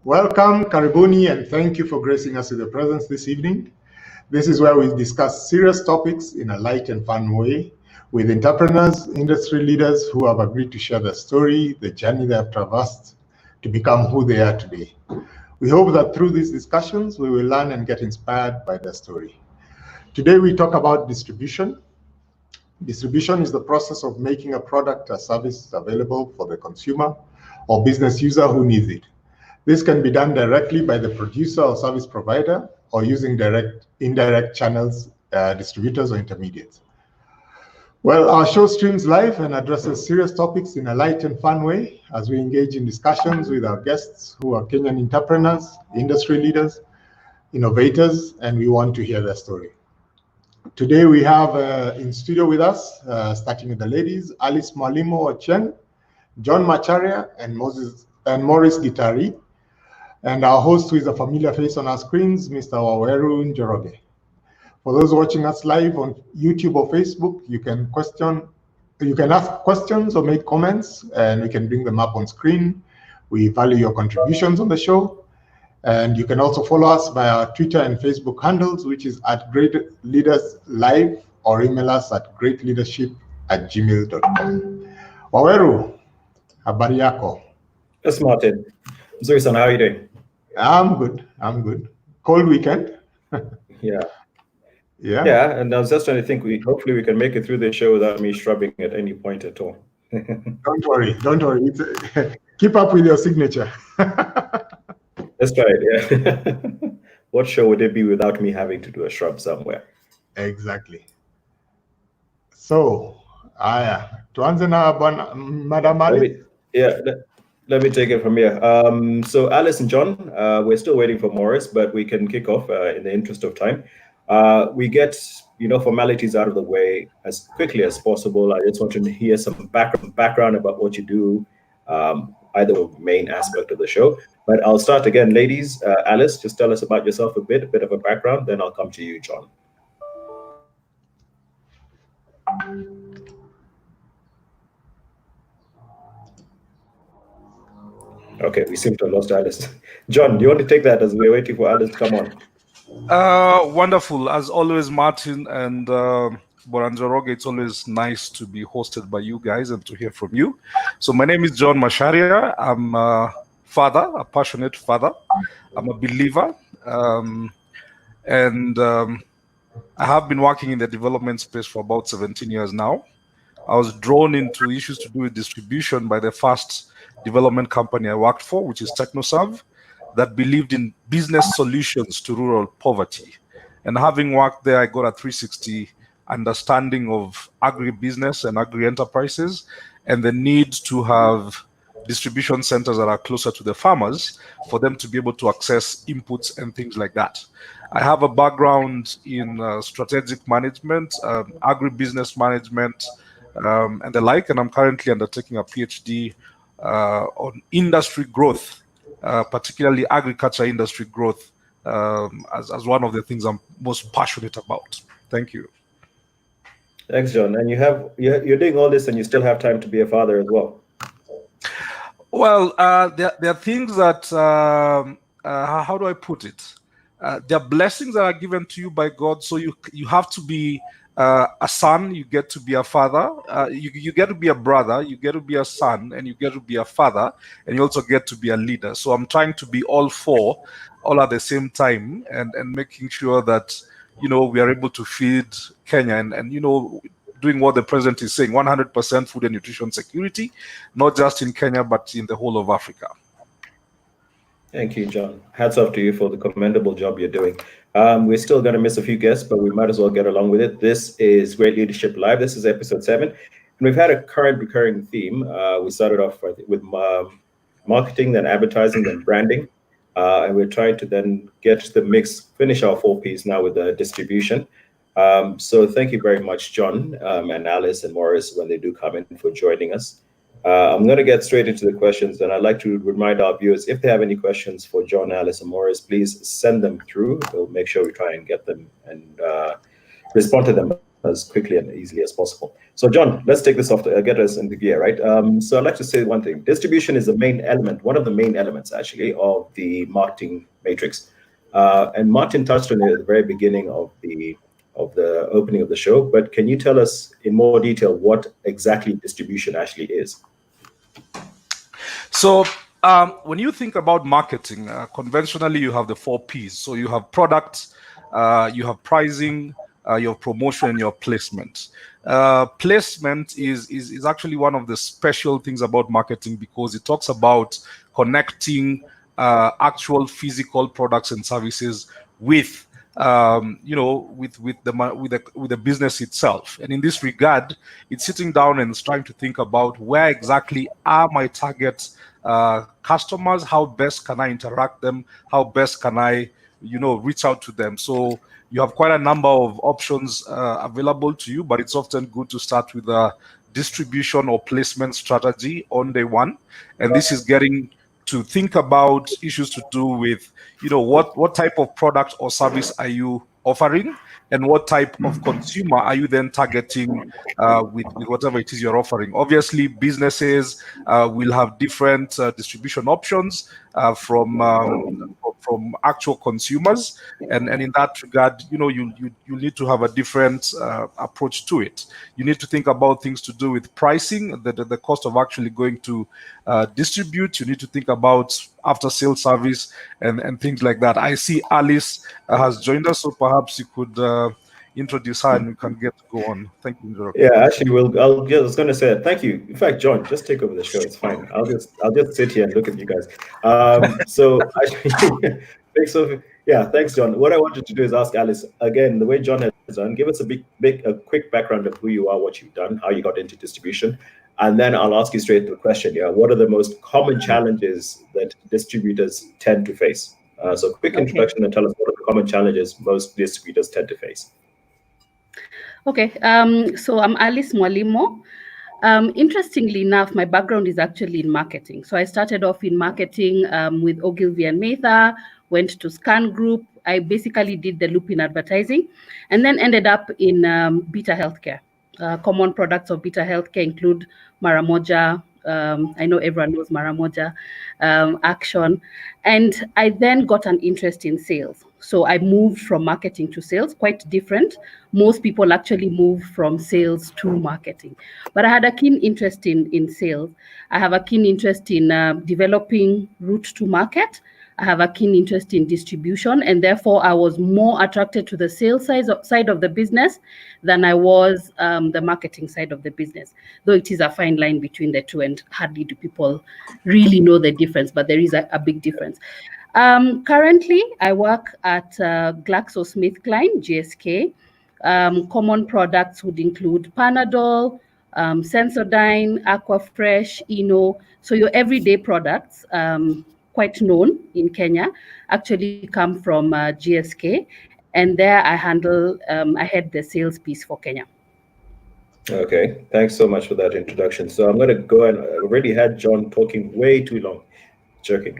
Welcome, Karibuni, and thank you for gracing us with your presence this evening. This is where we discuss serious topics in a light and fun way with entrepreneurs, industry leaders who have agreed to share their story, the journey they have traversed to become who they are today. We hope that through these discussions, we will learn and get inspired by their story. Today, we talk about distribution. Distribution is the process of making a product or service available for the consumer or business user who needs it. This can be done directly by the producer or service provider or using indirect channels, distributors or intermediates. Well, our show streams live and addresses serious topics in a light and fun way as we engage in discussions with our guests who are Kenyan entrepreneurs, industry leaders, innovators, and we want to hear their story. Today we have in studio with us, starting with the ladies, Alice Mwalimu Ochieng, John Macharia, and Maurice Gitari. And our host, who is a familiar face on our screens, Mr. Waweru Njoroge. For those watching us live on YouTube or Facebook, you can ask questions or make comments, and we can bring them up on screen. We value your contributions on the show. And you can also follow us by our Twitter and Facebook handles, which is at Gr8leaderslive, or email us at Gr8leadership@gmail.com. Waweru, habari yako? Yes, Martin. Zuri-san, how are you doing? I'm good. Cold weekend. Yeah. Yeah, and I was just trying to think, hopefully we can make it through the show without me shrubbing at any point at all. Don't worry. Keep up with your signature. That's right, yeah. What show would it be without me having to do a shrub somewhere? Exactly. So, tuanze na Madam Ali. Let me take it from here. So Alice and John, we're still waiting for Morris, but we can kick off in the interest of time. We get, formalities out of the way as quickly as possible. I just want to hear some background about what you do, either the main aspect of the show. But I'll start again, ladies. Alice, just tell us about yourself a bit of a background, then I'll come to you, John. Okay, we seem to have lost Alice. John, do you want to take that as we're waiting for Alice to come on? Wonderful. As always, Martin and Boranjoroge, it's always nice to be hosted by you guys and to hear from you. So my name is John Macharia. I'm a father, a passionate father. I'm a believer. And I have been working in the development space for about 17 years now. I was drawn into issues to do with distribution by the first development company I worked for, which is TechnoServe, that believed in business solutions to rural poverty. And having worked there, I got a 360 understanding of agribusiness and agri-enterprises and the need to have distribution centers that are closer to the farmers for them to be able to access inputs and things like that. I have a background in strategic management, agribusiness management, and the like, and I'm currently undertaking a PhD on industry growth, particularly agriculture industry growth, as one of the things I'm most passionate about. Thank you. Thanks, John. And you're doing all this, and you still have time to be a father as well. Well, there are things that how do I put it? There are blessings that are given to you by God, so you have to be a son, you get to be a father, you get to be a brother, you get to be a son, and you get to be a father, and you also get to be a leader. So I'm trying to be all four, all at the same time, and making sure that, we are able to feed Kenya and doing what the president is saying, 100% food and nutrition security, not just in Kenya, but in the whole of Africa. Thank you, John. Hats off to you for the commendable job you're doing. We're still going to miss a few guests, but we might as well get along with it. This is Great Leadership Live. This is episode 7. And we've had a current recurring theme. We started off with marketing, then advertising, then branding. And we're trying to then get the mix, finish our 4Ps now with the distribution. So thank you very much, John and Alice and Morris, when they do come in, for joining us. I'm going to get straight into the questions, and I'd like to remind our viewers, if they have any questions for John, Alice, and Morris, please send them through. We'll make sure we try and get them and respond to them as quickly and easily as possible. So John, let's take this off to get us into gear, right? So I'd like to say one thing. Distribution is the main element, one of the main elements actually of the marketing matrix. And Martin touched on it at the very beginning of the opening of the show, but can you tell us in more detail what exactly distribution actually is? So when you think about marketing, conventionally you have the 4 P's. So you have products, you have pricing, your promotion, and your placement. Placement is actually one of the special things about marketing, because it talks about connecting actual physical products and services with with the business itself. And in this regard, it's sitting down and it's trying to think about where exactly are my target customers, how best can I interact them, how best can I reach out to them. So you have quite a number of options available to you, but it's often good to start with a distribution or placement strategy on day one. And this is getting to think about issues to do with, what type of product or service are you offering, and what type of consumer are you then targeting with whatever it is you're offering. Obviously, businesses will have different distribution options from actual consumers, and in that regard, you need to have a different approach to it. You need to think about things to do with pricing, the cost of actually going to distribute. You need to think about after sales service and things like that. I see Alice has joined us, so perhaps you could introduce her and we can get to go on. Thank you, Njoro. Yeah, actually, I was going to say thank you. In fact, John, just take over the show. It's fine. I'll just sit here and look at you guys. So actually, thanks, John. What I wanted to do is ask Alice again, the way John has done. Give us a quick background of who you are, what you've done, how you got into distribution, and then I'll ask you straight to the question. Yeah, what are the most common challenges that distributors tend to face? So, quick introduction and tell us what are the common challenges most distributors tend to face. Okay, so I'm Alice Mwalimo. Interestingly enough, my background is actually in marketing. So I started off in marketing with Ogilvy and Mather, went to Scan Group. I basically did the loop in advertising, and then ended up in Beta Healthcare. Common products of Beta Healthcare include Maramoja. I know everyone knows Maramoja, Action. And I then got an interest in sales. So I moved from marketing to sales, quite different. Most people actually move from sales to marketing. But I had a keen interest in sales. I have a keen interest in developing route to market. I have a keen interest in distribution, and therefore I was more attracted to the sales side of the business than I was the marketing side of the business, though it is a fine line between the two, and hardly do people really know the difference, but there is a big difference. Currently, I work at GlaxoSmithKline, GSK. Common products would include Panadol, Sensodyne, Aquafresh, Eno. So your everyday products, quite known in Kenya, actually come from GSK. And there I head the sales piece for Kenya. Okay, thanks so much for that introduction. So I'm going to go, and I already had John talking way too long. Joking.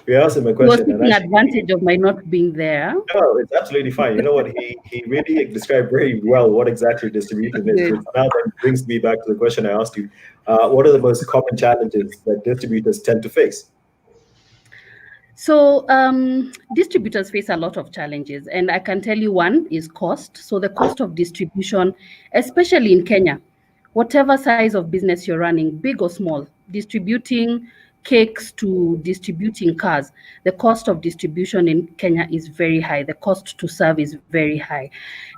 We asked him a question. He was taking advantage of my not being there. No, it's absolutely fine. You know what? He really described very well what exactly distribution is. Which now that brings me back to the question I asked you. What are the most common challenges that distributors tend to face? So distributors face a lot of challenges, and I can tell you one is cost. So the cost of distribution, especially in Kenya, whatever size of business you're running, big or small, distributing cakes to distributing cars, the cost of distribution in Kenya is very high. The cost to serve is very high.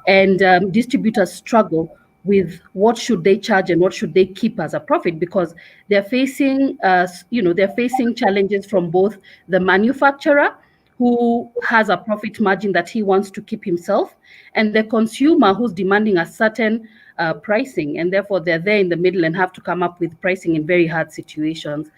And distributors struggle with what should they charge and what should they keep as a profit, because they're facing, they're facing challenges from both the manufacturer, who has a profit margin that he wants to keep himself, and the consumer who's demanding a certain pricing, and therefore they're there in the middle and have to come up with pricing in very hard situations.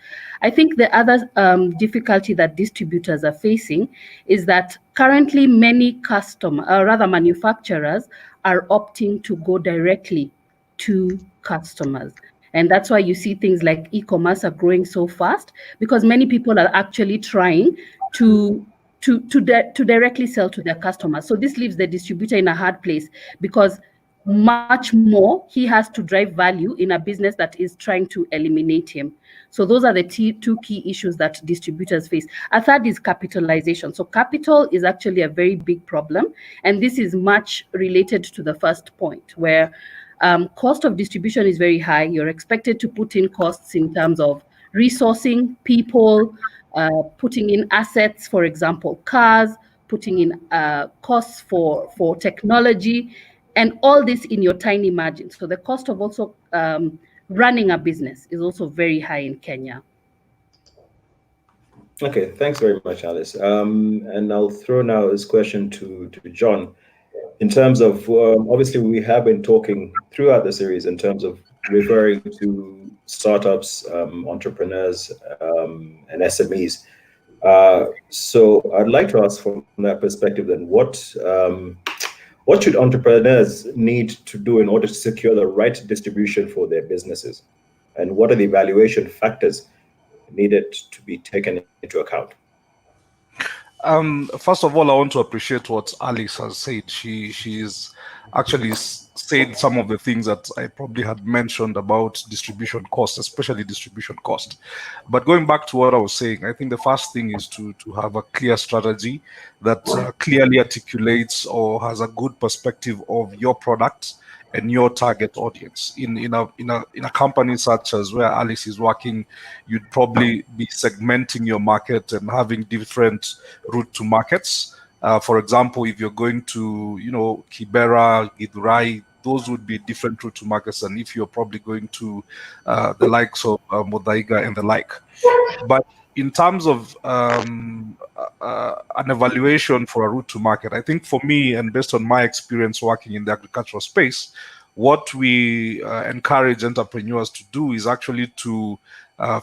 I think the other difficulty that distributors are facing is that currently many manufacturers are opting to go directly to customers. And that's why you see things like e-commerce are growing so fast, because many people are actually trying to to directly sell to their customers. So this leaves the distributor in a hard place, because much more he has to drive value in a business that is trying to eliminate him. So those are the two key issues that distributors face. A third is capitalization. So capital is actually a very big problem, and this is much related to the first point, where cost of distribution is very high. You're expected to put in costs in terms of resourcing, people, putting in assets, for example, cars, putting in costs for technology, and all this in your tiny margin. So the cost of also running a business is also very high in Kenya. Okay, thanks very much, Alice. And I'll throw now this question to John. In terms of, obviously, we have been talking throughout the series in terms of referring to startups, entrepreneurs, and SMEs. So I'd like to ask from that perspective then, what should entrepreneurs need to do in order to secure the right distribution for their businesses? And what are the evaluation factors needed to be taken into account? First of all, I want to appreciate what Alice has said. She's actually said some of the things that I probably had mentioned about distribution cost, especially distribution cost. But going back to what I was saying, I think the first thing is to have a clear strategy that clearly articulates or has a good perspective of your product and your target audience. In a company such as where Alice is working, you'd probably be segmenting your market and having different route to markets. For example, if you're going to, Kibera, Githurai, those would be different route to markets than if you're probably going to the likes of Modaiga and the like. But in terms of an evaluation for a route to market, I think for me, and based on my experience working in the agricultural space, what we encourage entrepreneurs to do is actually to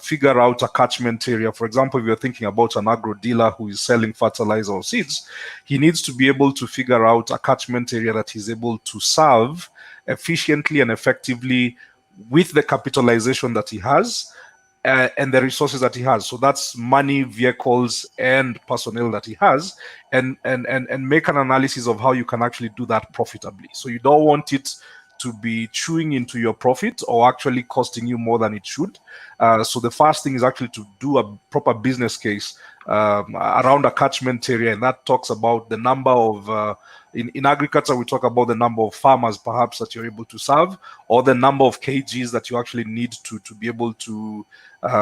figure out a catchment area. For example, if you're thinking about an agro dealer who is selling fertilizer or seeds, he needs to be able to figure out a catchment area that he's able to serve efficiently and effectively with the capitalization that he has. And the resources that he has. So that's money, vehicles, and personnel that he has, and make an analysis of how you can actually do that profitably. So you don't want it to be chewing into your profit or actually costing you more than it should. So the first thing is actually to do a proper business case around a catchment area, and that talks about the number of in agriculture, we talk about the number of farmers perhaps that you're able to serve, or the number of kgs that you actually need to be able to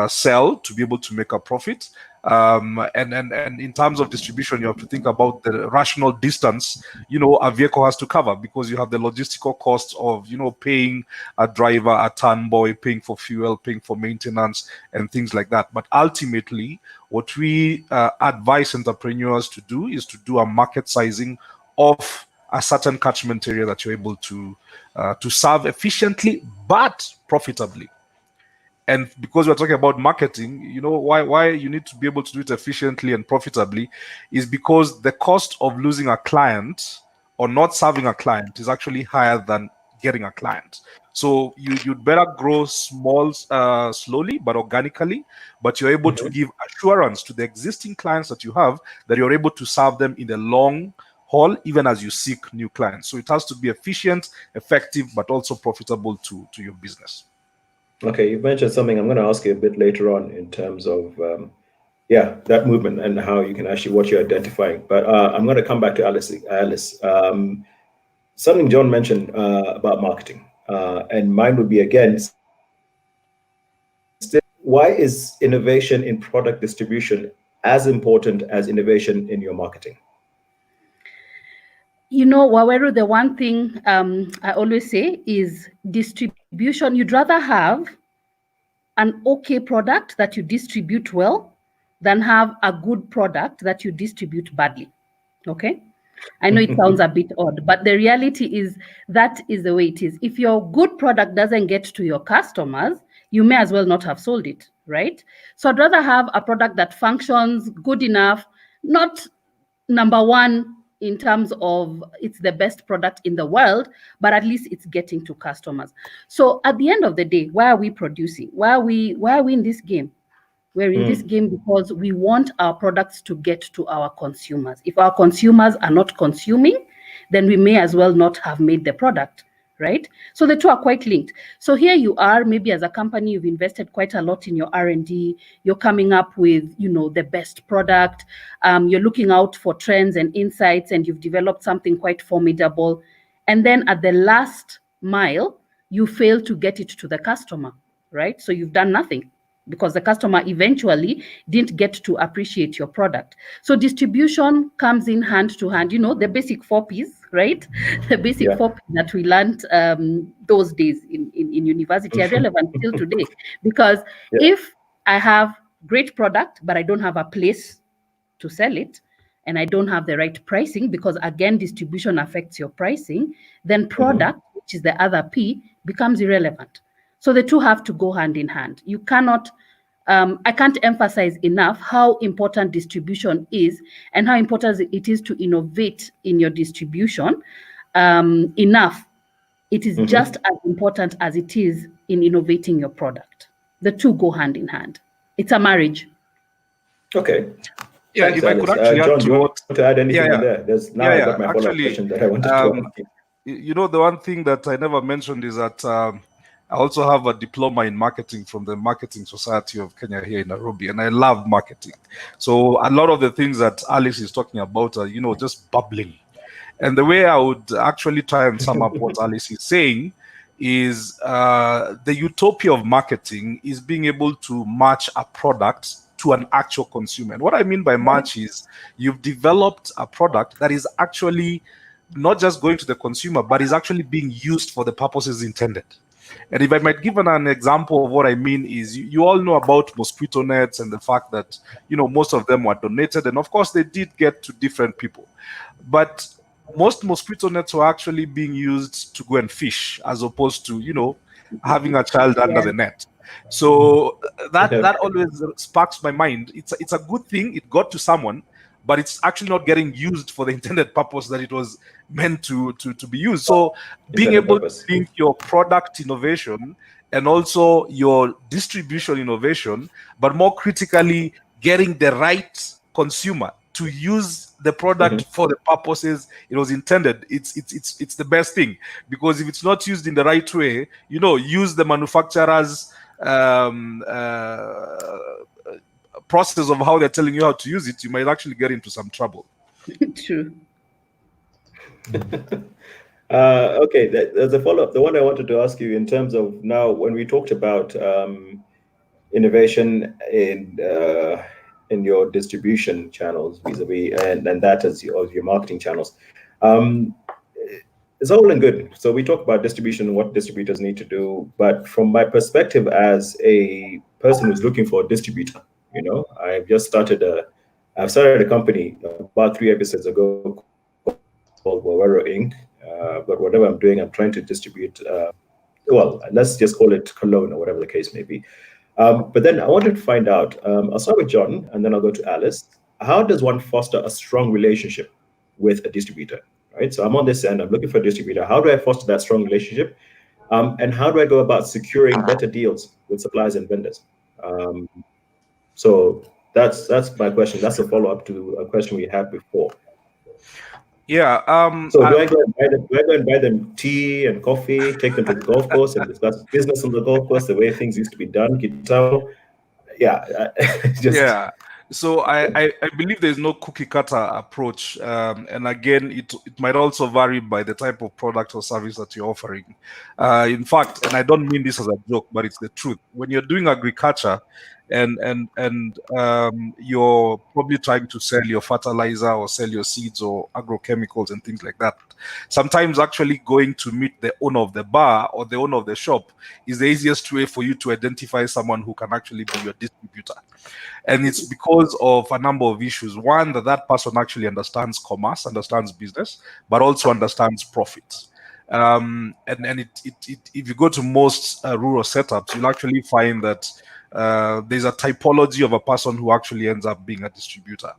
sell to be able to make a profit. And in terms of distribution, you have to think about the rational distance, a vehicle has to cover, because you have the logistical costs of, paying a driver, a turn boy, paying for fuel, paying for maintenance, and things like that. But ultimately, what we advise entrepreneurs to do is to do a market sizing of a certain catchment area that you're able to serve efficiently but profitably. And because we're talking about marketing, why you need to be able to do it efficiently and profitably is because the cost of losing a client or not serving a client is actually higher than getting a client. So you'd better grow slowly but organically, but you're able to give assurance to the existing clients that you have that you're able to serve them in the long haul, even as you seek new clients. So it has to be efficient, effective, but also profitable to your business. Okay, you've mentioned something I'm going to ask you a bit later on in terms of, that movement and how you can actually, what you're identifying. But I'm going to come back to Alice. Something John mentioned about marketing, and mine would be, again, why is innovation in product distribution as important as innovation in your marketing? Waweru, the one thing I always say is distribution. You'd rather have an okay product that you distribute well than have a good product that you distribute badly. Okay? I know it sounds a bit odd, but the reality is that is the way it is. If your good product doesn't get to your customers, you may as well not have sold it, right? So I'd rather have a product that functions good enough, not number one in terms of it's the best product in the world, but at least it's getting to customers. So at the end of the day, why are we producing? Why are we in this game? We're in this game because we want our products to get to our consumers. If our consumers are not consuming, then we may as well not have made the product, right? So the two are quite linked. So here you are, maybe as a company, you've invested quite a lot in your R&D. You're coming up with, the best product. You're looking out for trends and insights, and you've developed something quite formidable. And then at the last mile, you fail to get it to the customer, right? So you've done nothing, because the customer eventually didn't get to appreciate your product. So distribution comes in hand to hand, the basic 4Ps, right? The basic 4Ps that we learned those days in university are relevant still today. Because if I have great product, but I don't have a place to sell it, and I don't have the right pricing, because again, distribution affects your pricing, then product, which is the other P, becomes irrelevant. So the two have to go hand in hand. You cannot, I can't emphasize enough how important distribution is, and how important it is to innovate in your distribution enough. It is just as important as it is in innovating your product. The two go hand in hand. It's a marriage. Okay. Yeah, Thanks, if I could Alice. actually John, add do you want to add anything in there? I got my follow-up question that I wanted to ask you. The one thing that I never mentioned is that I also have a diploma in marketing from the Marketing Society of Kenya here in Nairobi, and I love marketing. So a lot of the things that Alice is talking about are, just bubbling. And the way I would actually try and sum up what Alice is saying is the utopia of marketing is being able to match a product to an actual consumer. And what I mean by match is you've developed a product that is actually not just going to the consumer, but is actually being used for the purposes intended. And if I might give an example of what I mean is, you all know about mosquito nets and the fact that, most of them were donated. And of course, they did get to different people. But most mosquito nets were actually being used to go and fish, as opposed to, having a child under the net. So that always sparks my mind. It's a good thing. It got to someone, but it's actually not getting used for the intended purpose that it was meant to be used. So being able to link your product innovation and also your distribution innovation, but more critically, getting the right consumer to use the product for the purposes it was intended, it's the best thing. Because if it's not used in the right way, use the manufacturer's process of how they're telling you how to use it, you might actually get into some trouble. True. Okay, there's a follow-up. The one I wanted to ask you in terms of now, when we talked about innovation in your distribution channels vis-a-vis, and that as your marketing channels, it's all and good. So we talk about distribution and what distributors need to do. But from my perspective as a person who's looking for a distributor, I've started a company about 3 episodes ago called Wawero Inc. But whatever I'm doing, I'm trying to distribute, let's just call it cologne or whatever the case may be. But then I wanted to find out, I'll start with John and then I'll go to Alice. How does one foster a strong relationship with a distributor, right? So I'm on this end, I'm looking for a distributor. How do I foster that strong relationship? And how do I go about securing better deals with suppliers and vendors? So that's my question. That's a follow-up to a question we had before. Yeah. So do I go and buy them tea and coffee, take them to the golf course and discuss business on the golf course, the way things used to be done? Yeah. So I believe there's no cookie cutter approach. And again, it might also vary by the type of product or service that you're offering. In fact, and I don't mean this as a joke, but it's the truth. When you're doing agriculture, and you're probably trying to sell your fertilizer or sell your seeds or agrochemicals and things like that, sometimes actually going to meet the owner of the bar or the owner of the shop is the easiest way for you to identify someone who can actually be your distributor. And it's because of a number of issues. One, that person actually understands commerce, understands business, but also understands profits. And if you go to most rural setups, you'll actually find that there's a typology of a person who actually ends up being a distributor.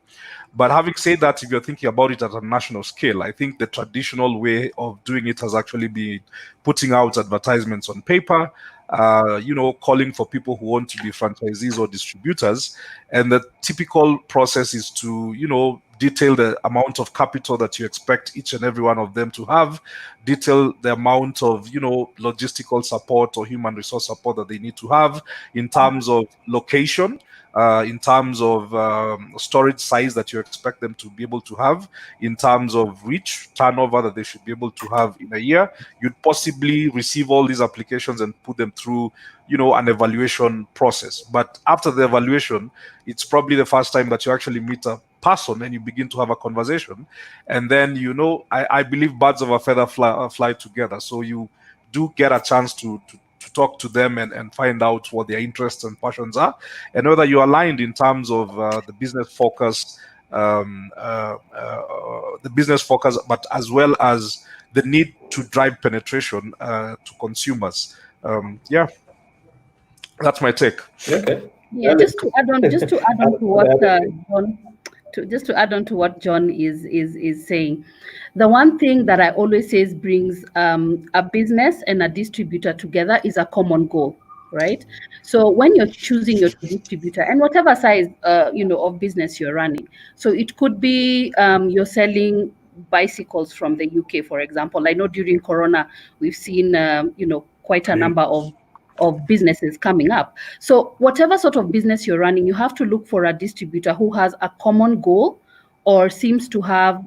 But having said that, if you're thinking about it at a national scale, I think the traditional way of doing it has actually been putting out advertisements on paper, calling for people who want to be franchisees or distributors. And the typical process is to, detail the amount of capital that you expect each and every one of them to have, detail the amount of, logistical support or human resource support that they need to have in terms of location, in terms of storage size that you expect them to be able to have, in terms of reach, turnover that they should be able to have in a year. You'd possibly receive all these applications and put them through, an evaluation process. But after the evaluation, it's probably the first time that you actually meet a person and you begin to have a conversation. And then, I believe birds of a feather fly together. So you do get a chance to talk to them and find out what their interests and passions are, and whether you're aligned in terms of the business focus, but as well as the need to drive penetration to consumers. That's my take. Okay. Yeah, just to add on to what John. Just to add on to what John is saying, the one thing that I always say brings a business and a distributor together is a common goal, right? So when you're choosing your distributor, and whatever size of business you're running, so it could be you're selling bicycles from the UK, for example. I know during Corona we've seen quite a number of businesses coming up. So whatever sort of business you're running, you have to look for a distributor who has a common goal or seems to have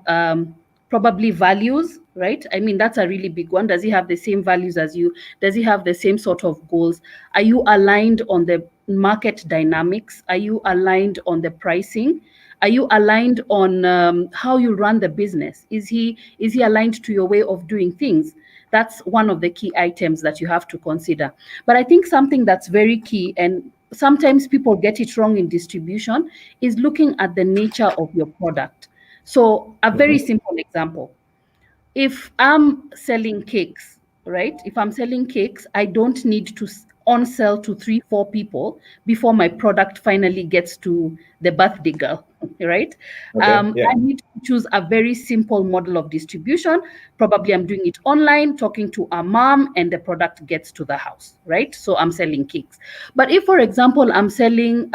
probably values, right? I mean, that's a really big one. Does he have the same values as you? Does he have the same sort of goals? Are you aligned on the market dynamics? Are you aligned on the pricing? Are you aligned on how you run the business? Is he aligned to your way of doing things? That's one of the key items that you have to consider. But I think something that's very key, and sometimes people get it wrong in distribution, is looking at the nature of your product. So a very simple example. If I'm selling cakes, right? If I'm selling cakes, I don't need to on-sell to 3-4 people before my product finally gets to the birthday girl, right? Okay, I need to choose a very simple model of distribution. Probably I'm doing it online, talking to a mom, and the product gets to the house, right? So I'm selling cakes. But if, for example, I'm selling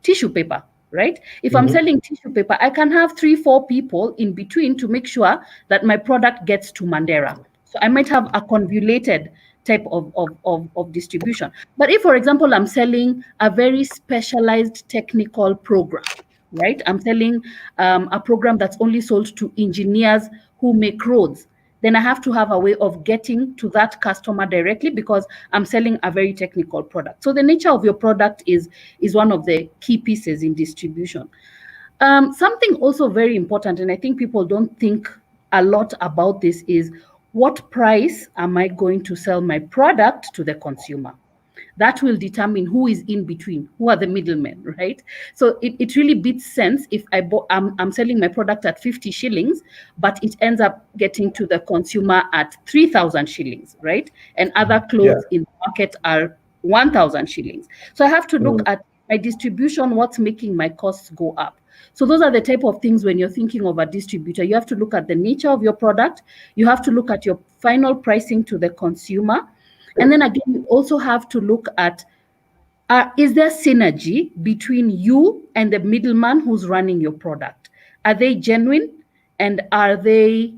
tissue paper, right? If I'm selling tissue paper, I can have 3-4 people in between to make sure that my product gets to Mandera. So I might have a convoluted type of distribution. But if, for example, I'm selling a very specialized technical program, right? I'm selling a program that's only sold to engineers who make roads, then I have to have a way of getting to that customer directly because I'm selling a very technical product. So the nature of your product is one of the key pieces in distribution. Something also very important, and I think people don't think a lot about this, is what price am I going to sell my product to the consumer? That will determine who is in between, who are the middlemen, right? So it really beats sense if I'm selling my product at 50 shillings, but it ends up getting to the consumer at 3,000 shillings, right? And other clothes in the market are 1,000 shillings. So I have to look at my distribution, what's making my costs go up. So those are the type of things when you're thinking of a distributor. You have to look at the nature of your product. You have to look at your final pricing to the consumer. And then again, you also have to look at, is there synergy between you and the middleman who's running your product? Are they genuine? And are they,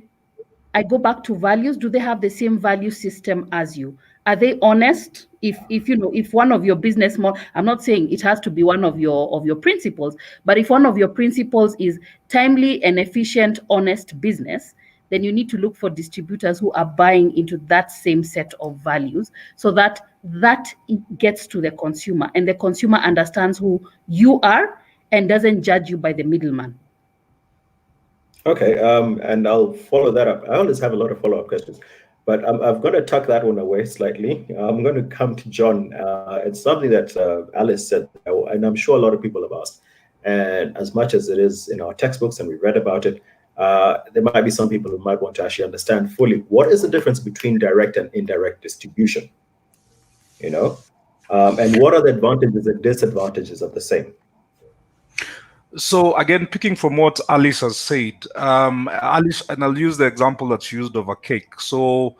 I go back to values, do they have the same value system as you? Are they honest? If one of your business model, I'm not saying it has to be one of your principles, but if one of your principles is timely and efficient, honest business, then you need to look for distributors who are buying into that same set of values so that gets to the consumer and the consumer understands who you are and doesn't judge you by the middleman. Okay, and I'll follow that up. I always have a lot of follow-up questions, but I've got to tuck that one away slightly. I'm going to come to John. It's something that Alice said, and I'm sure a lot of people have asked. And as much as it is in our textbooks and we read about it, there might be some people who might want to actually understand fully what is the difference between direct and indirect distribution, and what are the advantages and disadvantages of the same? So again, picking from what Alice has said, Alice, and I'll use the example that's used of a cake. So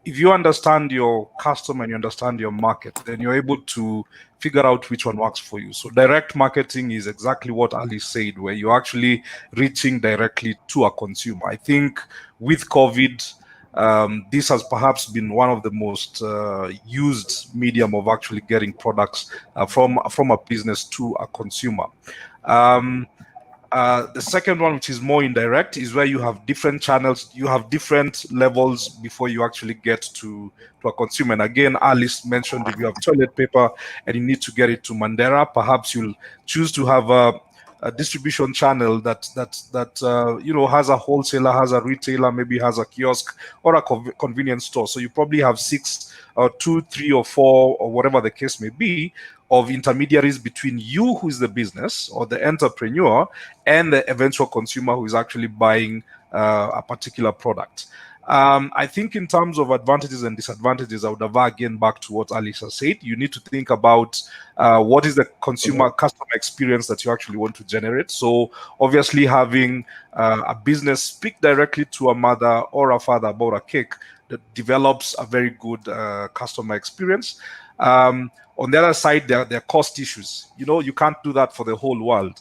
if you understand your customer and you understand your market, then you're able to figure out which one works for you. So direct marketing is exactly what Ali said, where you're actually reaching directly to a consumer. I think with COVID, this has perhaps been one of the most used medium of actually getting products from a business to a consumer. The second one, which is more indirect, is where you have different channels, you have different levels before you actually get to a consumer. And again, Alice mentioned, if you have toilet paper and you need to get it to Mandera, perhaps you'll choose to have a distribution channel that has a wholesaler, has a retailer, maybe has a kiosk or a convenience store. So you probably have 6 or 2, 3 or 4 or whatever the case may be of intermediaries between you, who is the business or the entrepreneur, and the eventual consumer who is actually buying a particular product. I think in terms of advantages and disadvantages, I would have again back to what Alisa said. You need to think about what is the customer experience that you actually want to generate. So obviously having a business speak directly to a mother or a father about a cake that develops a very good customer experience. On the other side, there are cost issues. You can't do that for the whole world.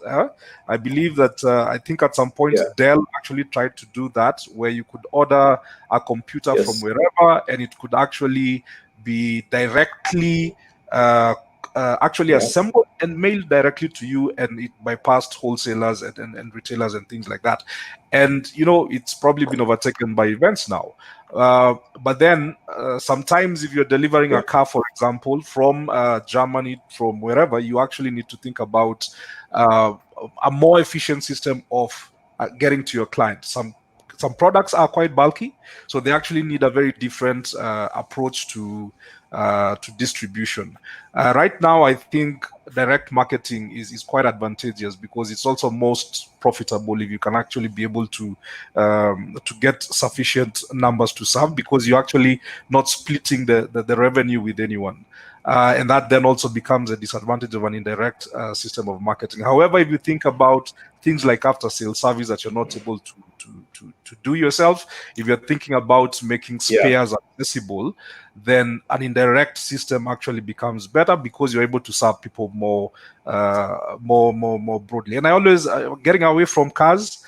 I believe that I think at some point Dell actually tried to do that, where you could order a computer from wherever and it could actually be directly assembled and mailed directly to you, and it bypassed wholesalers and retailers and things like that. And it's probably been overtaken by events now. But then sometimes if you're delivering a car, for example, from Germany, from wherever, you actually need to think about a more efficient system of getting to your client. Some products are quite bulky, so they actually need a very different approach to distribution. Right now, I think direct marketing is quite advantageous because it's also most profitable if you can actually be able to get sufficient numbers to serve, because you're actually not splitting the revenue with anyone. And that then also becomes a disadvantage of an indirect system of marketing. However, if you think about things like after-sales service that you're not able to do yourself, if you're thinking about making spares accessible, then an indirect system actually becomes better because you're able to serve people more broadly. And I always, getting away from cars,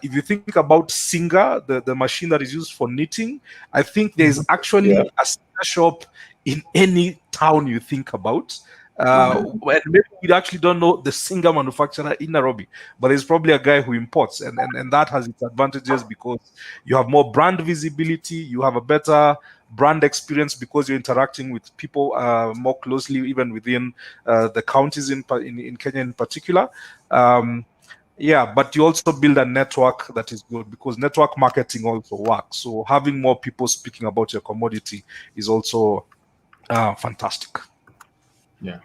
if you think about Singer, the machine that is used for knitting, I think there's actually a Singer shop in any town you think about. And maybe we actually don't know the Singer manufacturer in Nairobi, but there's probably a guy who imports, and that has its advantages because you have more brand visibility, you have a better brand experience because you're interacting with people more closely, even within the counties in Kenya in particular. But you also build a network that is good because network marketing also works. So having more people speaking about your commodity is also fantastic. Yeah.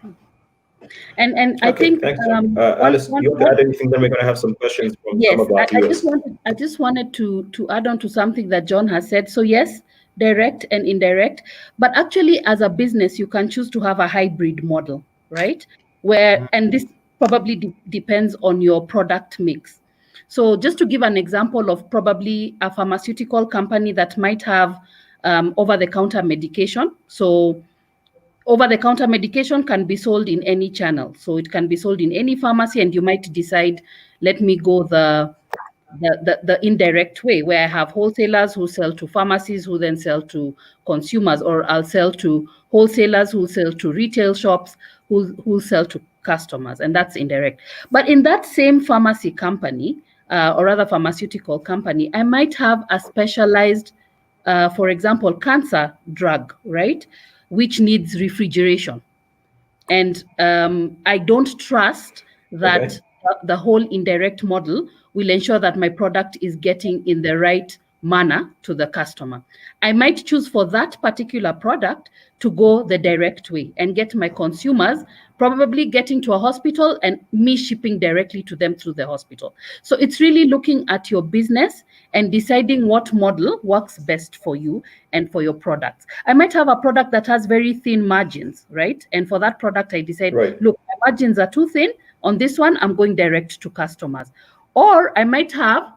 And I think thanks, Alice, you want to add anything? Then we're going to have some questions from some of our viewers. I just wanted to add on to something that John has said. So yes, direct and indirect, but actually as a business you can choose to have a hybrid model, right? And this probably depends on your product mix. So just to give an example of probably a pharmaceutical company that might have over-the-counter medication. So over-the-counter medication can be sold in any channel. So it can be sold in any pharmacy, and you might decide, let me go the indirect way, where I have wholesalers who sell to pharmacies who then sell to consumers, or I'll sell to wholesalers who sell to retail shops who sell to customers, and that's indirect. But in that same pharmacy company, or rather pharmaceutical company, I might have a specialized, for example, cancer drug, right, which needs refrigeration. And I don't trust that the whole indirect model will ensure that my product is getting in the right manner to the customer. I might choose for that particular product to go the direct way and get my consumers probably getting to a hospital and me shipping directly to them through the hospital. So it's really looking at your business and deciding what model works best for you and for your products. I might have a product that has very thin margins, right? And for that product, I decide, look, my margins are too thin. On this one, I'm going direct to customers. Or I might have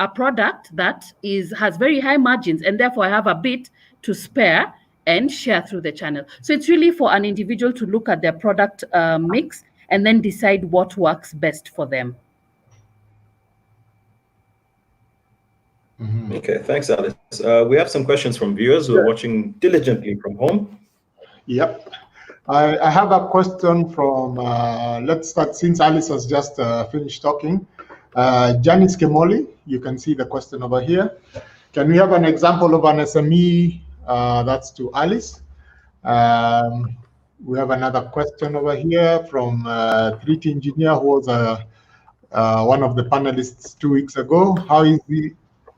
a product that has very high margins, and therefore I have a bit to spare and share through the channel. So it's really for an individual to look at their product mix and then decide what works best for them. Okay, thanks, Alice. We have some questions from viewers who are watching diligently from home. Yep. I have a question from, let's start, since Alice has just finished talking. Janice Kemoli, you can see the question over here. Can we have an example of an SME? That's to Alice. We have another question over here from 3T Engineer, who was one of the panelists 2 weeks ago. How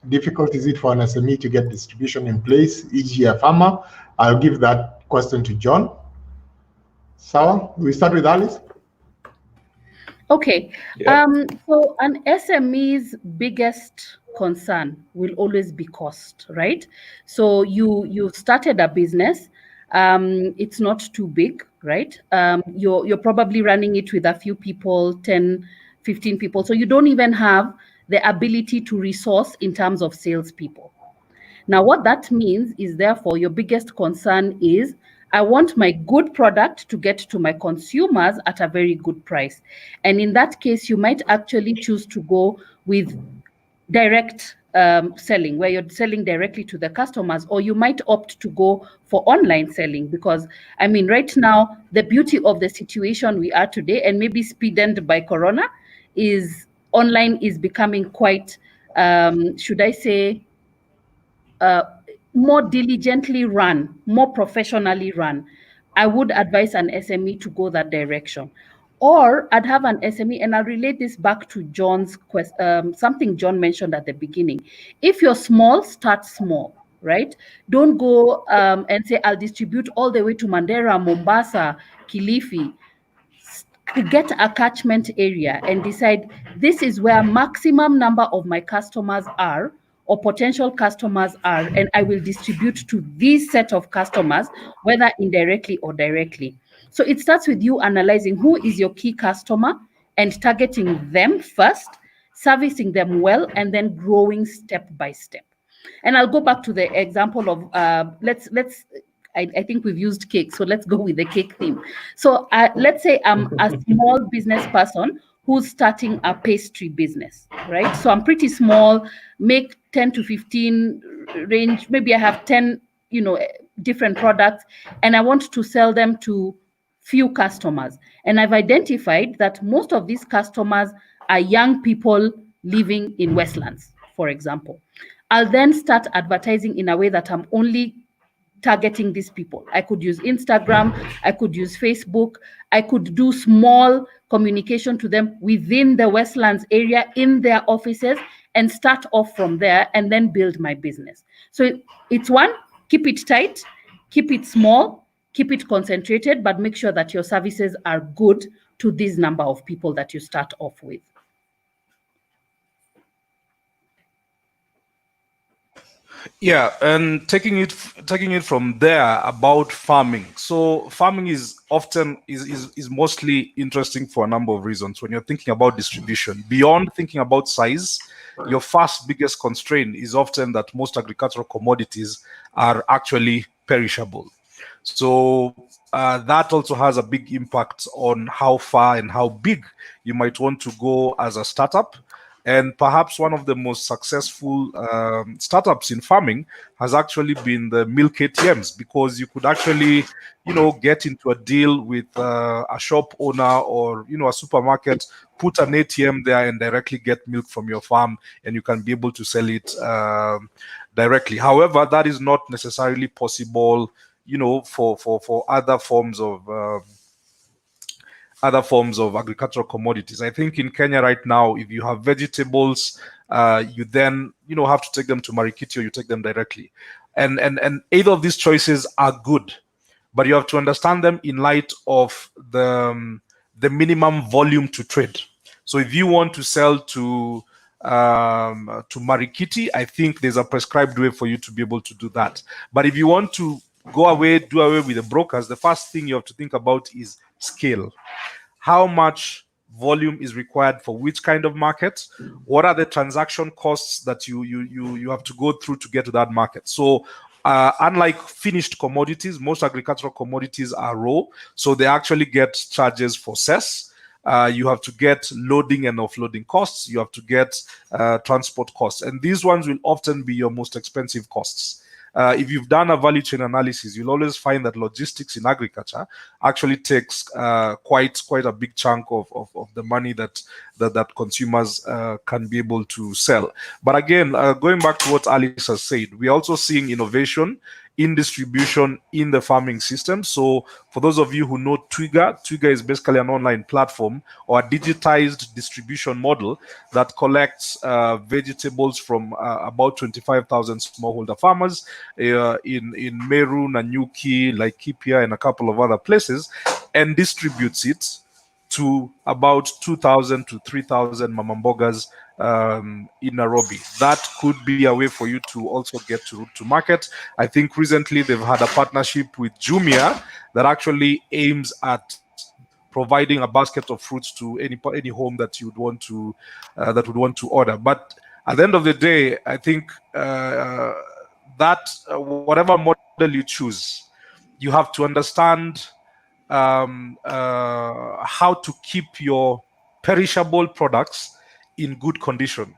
difficult is it for an SME to get distribution in place, e.g. a farmer? I'll give that question to John. Sawa, we start with Alice. Okay. Yeah. So an SME's biggest concern will always be cost, right? So you started a business, it's not too big, right? You're probably running it with a few people, 10, 15 people. So you don't even have the ability to resource in terms of salespeople. Now, what that means is, therefore, your biggest concern is, I want my good product to get to my consumers at a very good price. And in that case, you might actually choose to go with direct selling, where you're selling directly to the customers, or you might opt to go for online selling, because I mean, right now, the beauty of the situation we are today, and maybe speedened by Corona, is online is becoming quite, should I say, more diligently run, more professionally run. I would advise an SME to go that direction. Or I'd have an SME, and I'll relate this back to John's something John mentioned at the beginning. If you're small, start small, right? Don't go and say, I'll distribute all the way to Mandera, Mombasa, Kilifi. Get a catchment area and decide, this is where maximum number of my customers are, or potential customers are, and I will distribute to this set of customers, whether indirectly or directly. So it starts with you analyzing who is your key customer and targeting them first, servicing them well, and then growing step by step. And I'll go back to the example of I think we've used cake, so let's go with the cake theme. So let's say I'm a small business person who's starting a pastry business, right? So I'm pretty small, make 10 to 15 range. Maybe I have 10, different products, and I want to sell them to few customers. And I've identified that most of these customers are young people living in Westlands, for example. I'll then start advertising in a way that I'm only targeting these people. I could use Instagram, I could use Facebook, I could do small communication to them within the Westlands area in their offices, and start off from there and then build my business. So it's one, keep it tight, keep it small, keep it concentrated, but make sure that your services are good to this number of people that you start off with. Yeah, and taking it from there about farming. So farming is often is mostly interesting for a number of reasons. When you're thinking about distribution, beyond thinking about size, your first biggest constraint is often that most agricultural commodities are actually perishable. So that also has a big impact on how far and how big you might want to go as a startup. And perhaps one of the most successful startups in farming has actually been the milk ATMs, because you could actually, get into a deal with a shop owner or, a supermarket, put an ATM there and directly get milk from your farm, and you can be able to sell it directly. However, that is not necessarily possible, for other forms of agricultural commodities. I think in Kenya right now, if you have vegetables, you then have to take them to Marikiti, or you take them directly. And either of these choices are good, but you have to understand them in light of the minimum volume to trade. So if you want to sell to Marikiti, I think there's a prescribed way for you to be able to do that. But if you want to do away with the brokers, the first thing you have to think about is scale. How much volume is required for which kind of market, what are the transaction costs that you have to go through to get to that market. So unlike finished commodities, most agricultural commodities are raw, so they actually get charges for cess. You have to get loading and offloading costs. You have to get transport costs. And these ones will often be your most expensive costs. If you've done a value chain analysis, you'll always find that logistics in agriculture actually takes quite a big chunk of the money that consumers can be able to sell. But again, going back to what Alice has said, we're also seeing innovation in distribution in the farming system. So for those of you who know Twiga is basically an online platform or a digitized distribution model that collects vegetables from about 25,000 smallholder farmers in Meru, Nanyuki, Laikipia, and a couple of other places, and distributes it to about 2,000 to 3,000 mamambogas in Nairobi. That could be a way for you to also get to market. I think recently they've had a partnership with Jumia that actually aims at providing a basket of fruits to any home that you'd want to would want to order. But at the end of the day, I think that whatever model you choose, you have to understand how to keep your perishable products in good condition,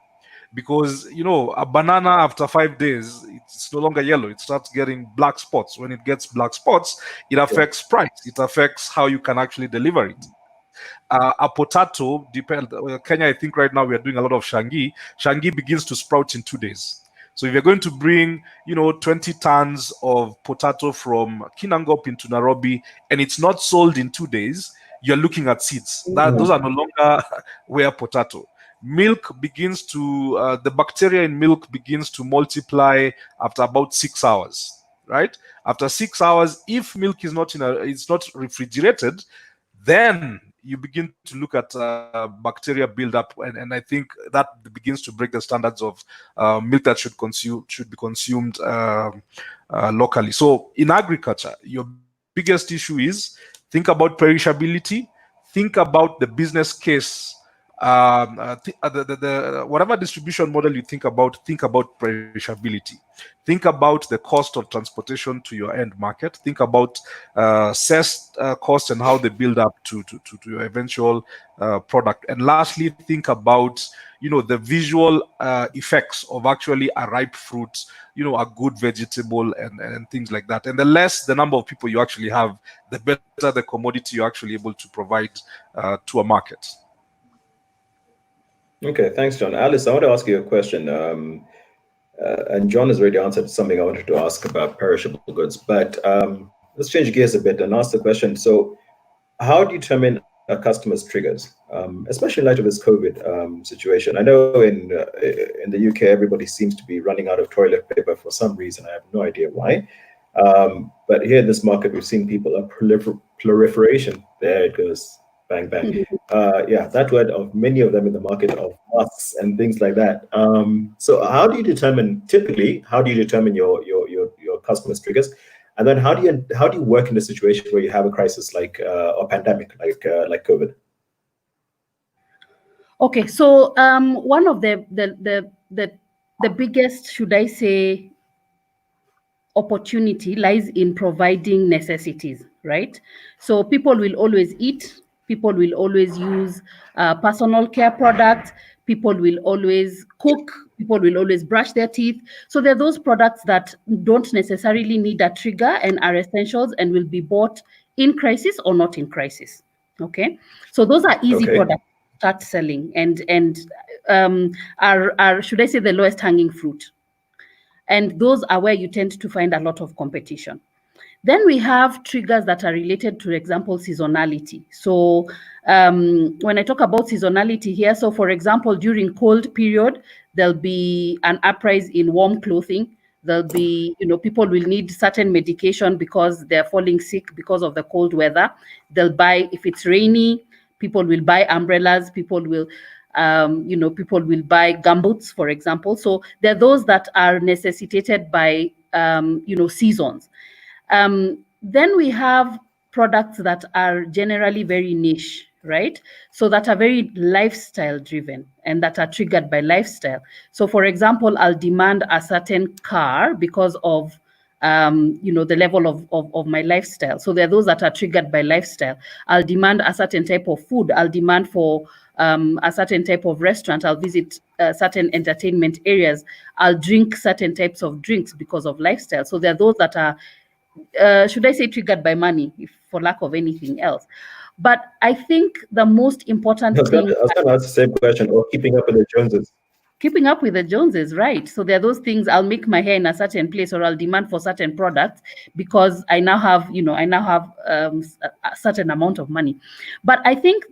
because a banana after 5 days, it's no longer yellow, it starts getting black spots. When it gets black spots, it affects price, it affects how you can actually deliver it. A potato, Kenya, I think right now we are doing a lot of shangi begins to sprout in 2 days. So if you're going to bring, 20 tons of potato from Kinangop into Nairobi and it's not sold in 2 days, you're looking at seeds. Those are no longer where potato. Milk begins to, the bacteria in milk begins to multiply after about 6 hours, right? After 6 hours, if milk is not it's not refrigerated, then you begin to look at bacteria buildup, and I think that begins to break the standards of milk that should be consumed locally. So in agriculture, your biggest issue is think about perishability, think about the business case. Whatever distribution model you think about perishability. Think about the cost of transportation to your end market. Think about cess costs and how they build up to your eventual product. And lastly, think about the visual effects of actually a ripe fruit, a good vegetable, and things like that. And the less the number of people you actually have, the better the commodity you're actually able to provide to a market. Okay, thanks, John. Alice, I want to ask you a question. And John has already answered something I wanted to ask about perishable goods, but let's change gears a bit and ask the question. So how do you determine a customer's triggers, especially in light of this COVID situation? I know in the UK, everybody seems to be running out of toilet paper for some reason. I have no idea why. But here in this market, we've seen people, proliferation. There it goes. Bang, bang. Yeah, that word of many of them in the market of masks and things like that. So how do you determine your customers' triggers? And then how do you work in a situation where you have a crisis like a pandemic, like COVID? Okay, so one of the biggest, should I say, opportunity lies in providing necessities, right? So people will always eat, people will always use personal care products, people will always cook, people will always brush their teeth. So there are those products that don't necessarily need a trigger and are essentials and will be bought in crisis or not in crisis. Okay, so those are easy products to start selling and are, should I say, the lowest hanging fruit. And those are where you tend to find a lot of competition. Then we have triggers that are related to, example, seasonality. So when I talk about seasonality here, so for example, during cold period, there'll be an uprise in warm clothing. There'll be, people will need certain medication because they're falling sick because of the cold weather. They'll buy, if it's rainy, people will buy umbrellas, people will buy gumboots, for example. So there are those that are necessitated by, seasons. Then we have products that are generally very niche, right? So that are very lifestyle driven and that are triggered by lifestyle. So for example, I'll demand a certain car because of the level of my lifestyle. So there are those that are triggered by lifestyle. I'll demand a certain type of food. I'll demand for a certain type of restaurant. I'll visit certain entertainment areas. I'll drink certain types of drinks because of lifestyle. So there are those that are, should I say, triggered by money, if for lack of anything else. But I think the most important thing. I was going to ask the same question, or keeping up with the Joneses. Keeping up with the Joneses, right? So there are those things. I'll make my hair in a certain place, or I'll demand for certain products because I now have, a certain amount of money. But I think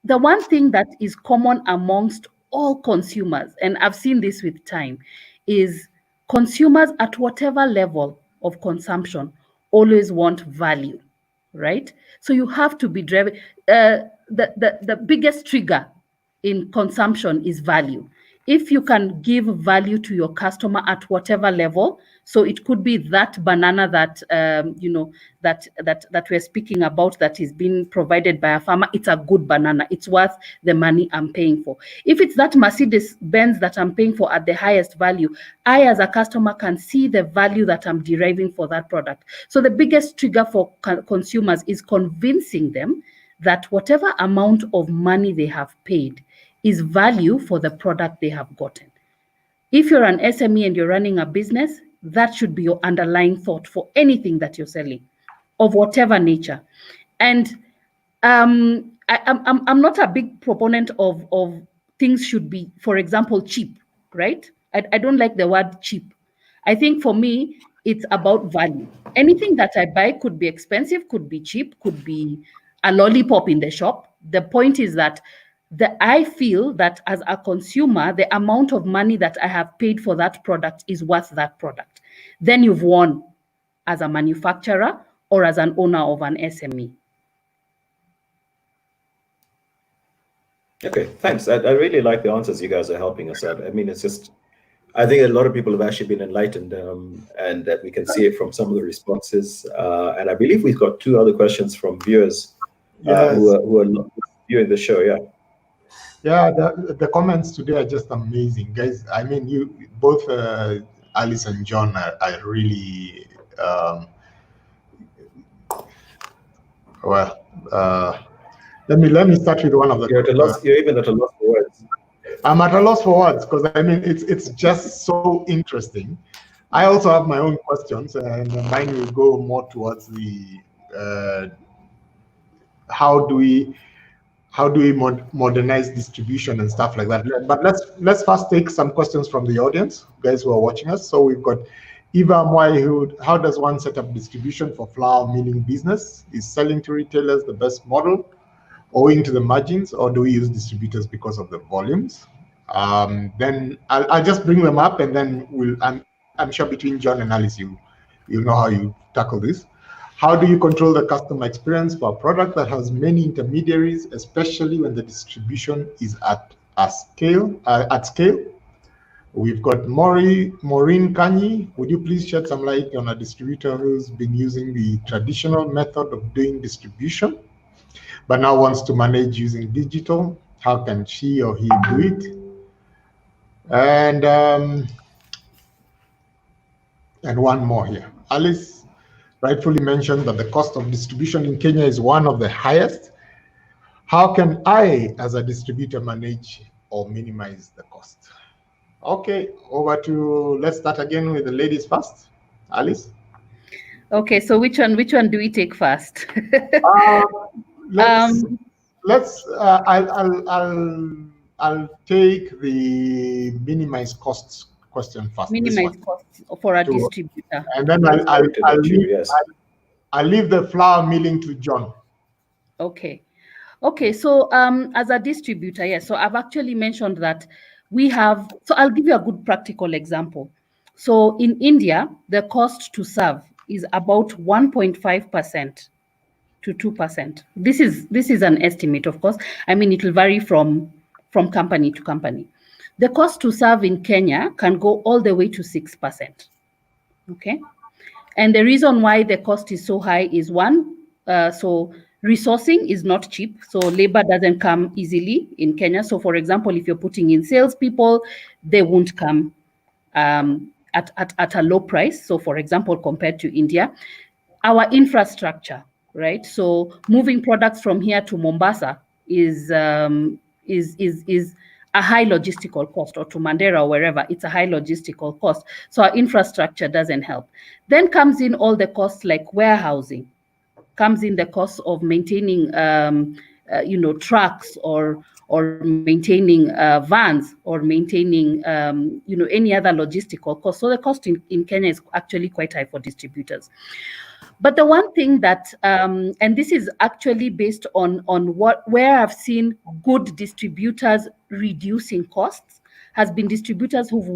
the one thing that is common amongst all consumers, and I've seen this with time, is consumers at whatever level of consumption always want value, right? So you have to be driven. The biggest trigger in consumption is value. If you can give value to your customer at whatever level, so it could be that banana that that we're speaking about that is being provided by a farmer. It's a good banana. It's worth the money I'm paying for. If it's that Mercedes Benz that I'm paying for at the highest value, I as a customer can see the value that I'm deriving for that product. So the biggest trigger for consumers is convincing them that whatever amount of money they have paid is value for the product they have gotten. If you're an SME and you're running a business, that should be your underlying thought for anything that you're selling, of whatever nature. And I'm not a big proponent of things should be, for example, cheap, right? I don't like the word cheap. I think for me, it's about value. Anything that I buy could be expensive, could be cheap, could be a lollipop in the shop. The point is that I feel that as a consumer, the amount of money that I have paid for that product is worth that product. Then you've won as a manufacturer or as an owner of an SME. Okay, thanks. I really like the answers you guys are helping us out. I mean, it's just, I think a lot of people have actually been enlightened, and that we can see it from some of the responses. And I believe we've got 2 other questions from viewers who are viewing the show. Yeah. Yeah, the comments today are just amazing, guys. I mean, you both, Alice and John, are really well. Let me start with one of the. You're even at a loss for words. I'm at a loss for words because I mean it's just so interesting. I also have my own questions, and mine will go more towards the how do we modernize distribution and stuff like that. But let's first take some questions from the audience, guys who are watching us. So we've got Eva Mwai, how does one set up distribution for flour milling business? Is selling to retailers the best model, owing to the margins, or do we use distributors because of the volumes? Then I'll just bring them up, and then I'm sure between John and Alice, you'll know how you tackle this. How do you control the customer experience for a product that has many intermediaries, especially when the distribution is at scale? We've got Maureen Kanyi. Would you please shed some light on a distributor who's been using the traditional method of doing distribution, but now wants to manage using digital? How can she or he do it? And one more here. Alice rightfully mentioned that the cost of distribution in Kenya is one of the highest. How can I, as a distributor, manage or minimize the cost? Okay, let's start again with the ladies first. Alice? Okay, so which one do we take first? I'll take the minimize costs question first. Minimize costs for a distributor. And then I'll leave the flour milling to John. Okay, so as a distributor, yes, so I've actually mentioned that so I'll give you a good practical example. So in India, the cost to serve is about 1.5% to 2%. This is an estimate, of course. I mean, it will vary from company to company. The cost to serve in Kenya can go all the way to 6%. Okay, and the reason why the cost is so high is one, so Resourcing is not cheap, so labor doesn't come easily in Kenya. So, for example, if you're putting in salespeople, they won't come at a low price. So, for example, compared to India, our infrastructure, right? So, moving products from here to Mombasa is a high logistical cost, or to Mandera or wherever, it's a high logistical cost. So our infrastructure doesn't help. Then comes in all the costs like warehousing, comes in the cost of maintaining trucks or maintaining vans or maintaining any other logistical cost. So the cost in Kenya is actually quite high for distributors. But the one thing that and this is actually based on where I've seen good distributors reducing costs has been distributors who've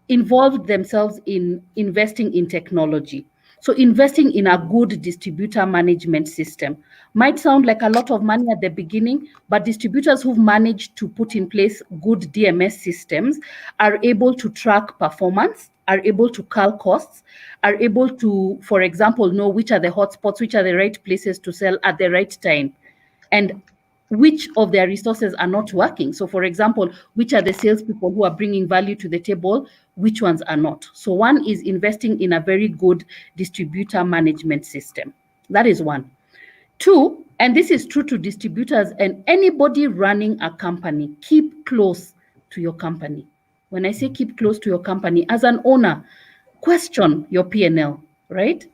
involved themselves in investing in technology. So investing in a good distributor management system might sound like a lot of money at the beginning, but distributors who've managed to put in place good DMS systems are able to track performance, are able to calc costs, are able to, for example, know which are the hotspots, which are the right places to sell at the right time, and which of their resources are not working. So, for example, which are the salespeople who are bringing value to the table, which ones are not. So one is investing in a very good distributor management system. That is one. Two, and this is true to distributors and anybody running a company, keep close to your company. When I say keep close to your company, as an owner, question your P&L, right?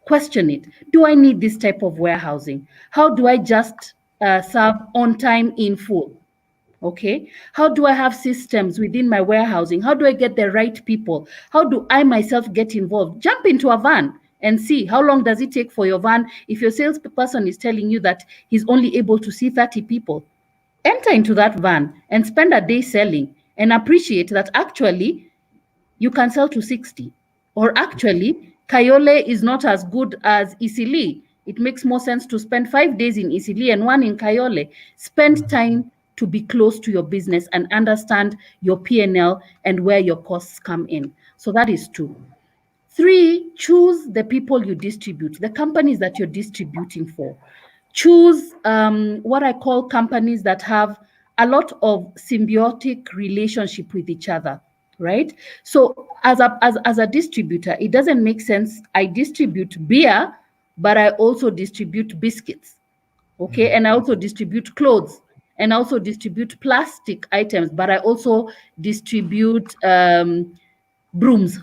Question it. Do I need this type of warehousing? How do I just serve on time in full? Okay. How do I have systems within my warehousing? How do I get the right people? How do I myself get involved? Jump into a van and see how long does it take for your van. If your salesperson is telling you that he's only able to see 30 people, enter into that van and spend a day selling and appreciate that actually you can sell to 60. Or actually, Kayole is not as good as Isili. It makes more sense to spend 5 days in Isili and 1 in Kayole. Spend time to be close to your business and understand your P&L and where your costs come in. So that is 2. 3, choose the people you distribute, the companies that you're distributing for. Choose what I call companies that have a lot of symbiotic relationship with each other, right? So as a distributor, it doesn't make sense I distribute beer, but I also distribute biscuits, okay? And I also distribute clothes, and I also distribute plastic items, but I also distribute brooms,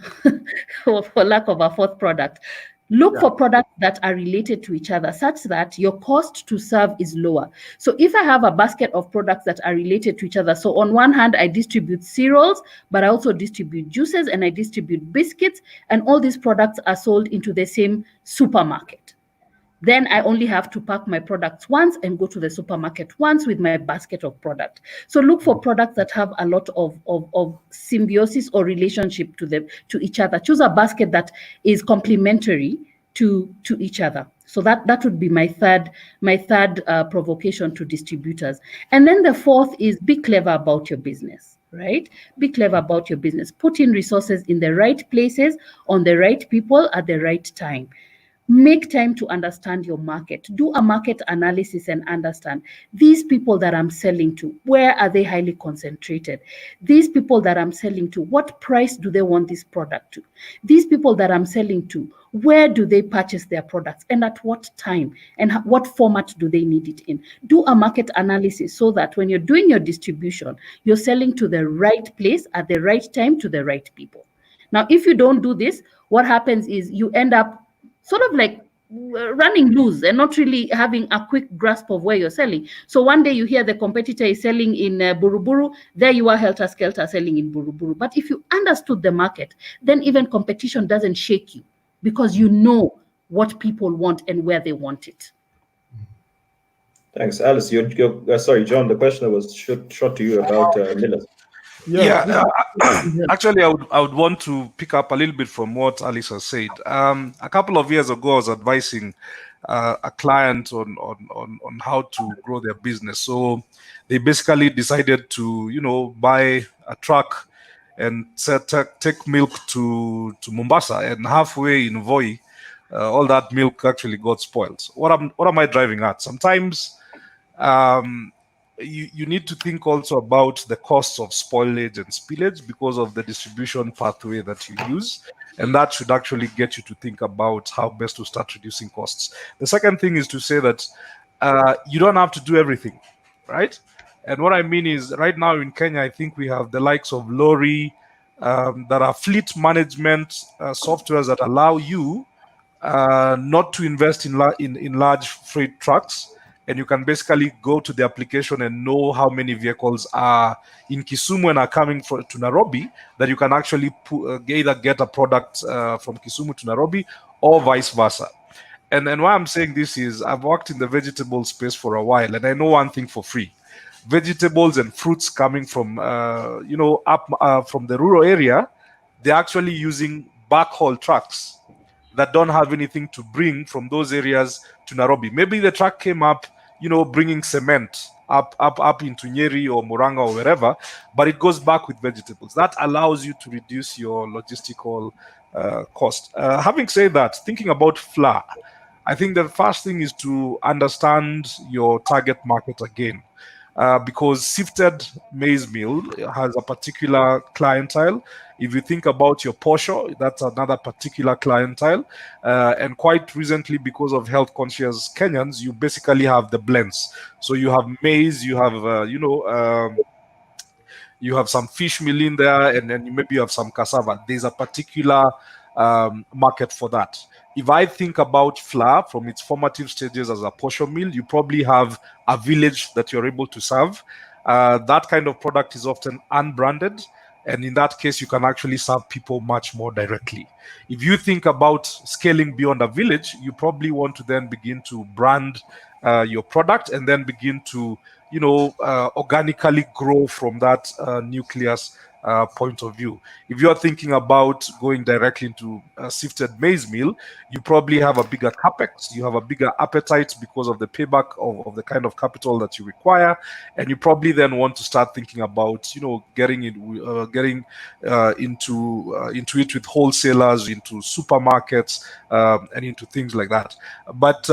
for lack of a fourth product. Look for products that are related to each other such that your cost to serve is lower. So if I have a basket of products that are related to each other, so on one hand, I distribute cereals, but I also distribute juices and I distribute biscuits, and all these products are sold into the same supermarket. Then I only have to pack my products once and go to the supermarket once with my basket of product. So look for products that have a lot of symbiosis or relationship to each other. Choose a basket that is complementary to each other. So that would be my third provocation to distributors. And then the fourth is be clever about your business, right? Be clever about your business. Put in resources in the right places, on the right people at the right time. Make time to understand your market. Do a market analysis and understand these people that I'm selling to, where are they highly concentrated? These people that I'm selling to, what price do they want this product to? These people that I'm selling to, where do they purchase their products and at what time and what format do they need it in? Do a market analysis so that when you're doing your distribution, you're selling to the right place at the right time to the right people. Now, if you don't do this, what happens is you end up sort of like running loose and not really having a quick grasp of where you're selling. So one day you hear the competitor is selling in Buruburu, there you are helter-skelter selling in Buruburu. But if you understood the market, then even competition doesn't shake you because you know what people want and where they want it. Thanks. Alice, sorry, John, the question was shot to you about millers. Actually, I would want to pick up a little bit from what Alice has said. A couple of years ago, I was advising a client on how to grow their business. So they basically decided to, buy a truck and take milk to Mombasa, and halfway in Voi, all that milk actually got spoiled. What am I driving at? Sometimes you need to think also about the costs of spoilage and spillage because of the distribution pathway that you use. And that should actually get you to think about how best to start reducing costs. The second thing is to say that you don't have to do everything, right? And what I mean is, right now in Kenya, I think we have the likes of Lorry, that are fleet management softwares that allow you not to invest in large freight trucks, and you can basically go to the application and know how many vehicles are in Kisumu and are coming to Nairobi, that you can actually either get a product from Kisumu to Nairobi or vice versa. And why I'm saying this is I've worked in the vegetable space for a while, and I know one thing for free: vegetables and fruits coming from up from the rural area, they're actually using backhaul trucks that don't have anything to bring from those areas to Nairobi. Maybe the truck came up, bringing cement up into Nyeri or Muranga or wherever, but it goes back with vegetables. That allows you to reduce your logistical cost. Having said that, thinking about flour, I think the first thing is to understand your target market again. Because sifted maize meal has a particular clientele. If you think about your posho, that's another particular clientele. And quite recently, because of health conscious Kenyans, you basically have the blends. So you have maize, you have, you have some fish meal in there, and then maybe you have some cassava. There's a particular market for that. If I think about flour from its formative stages as a portion meal, you probably have a village that you're able to serve. That kind of product is often unbranded. And in that case, you can actually serve people much more directly. If you think about scaling beyond a village, you probably want to then begin to brand your product and then begin to, organically grow from that nucleus point of view. If you're thinking about going directly into sifted maize meal, you probably have a bigger capex, you have a bigger appetite because of the payback of the kind of capital that you require, and you probably then want to start thinking about, getting into it with wholesalers, into supermarkets, and into things like that. But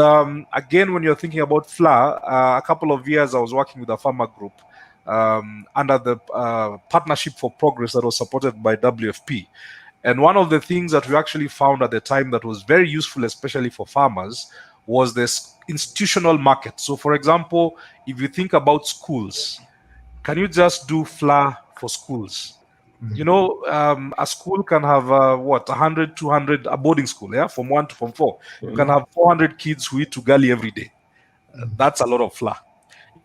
again, when you're thinking about flour, a couple of years I was working with a farmer group under the Partnership for Progress that was supported by WFP. And one of the things that we actually found at the time that was very useful, especially for farmers, was this institutional market. So, for example, if you think about schools, can you just do flour for schools? A school can have 100, 200, a boarding school, yeah, from 1 to from 4. You can have 400 kids who eat ugali every day. That's a lot of flour.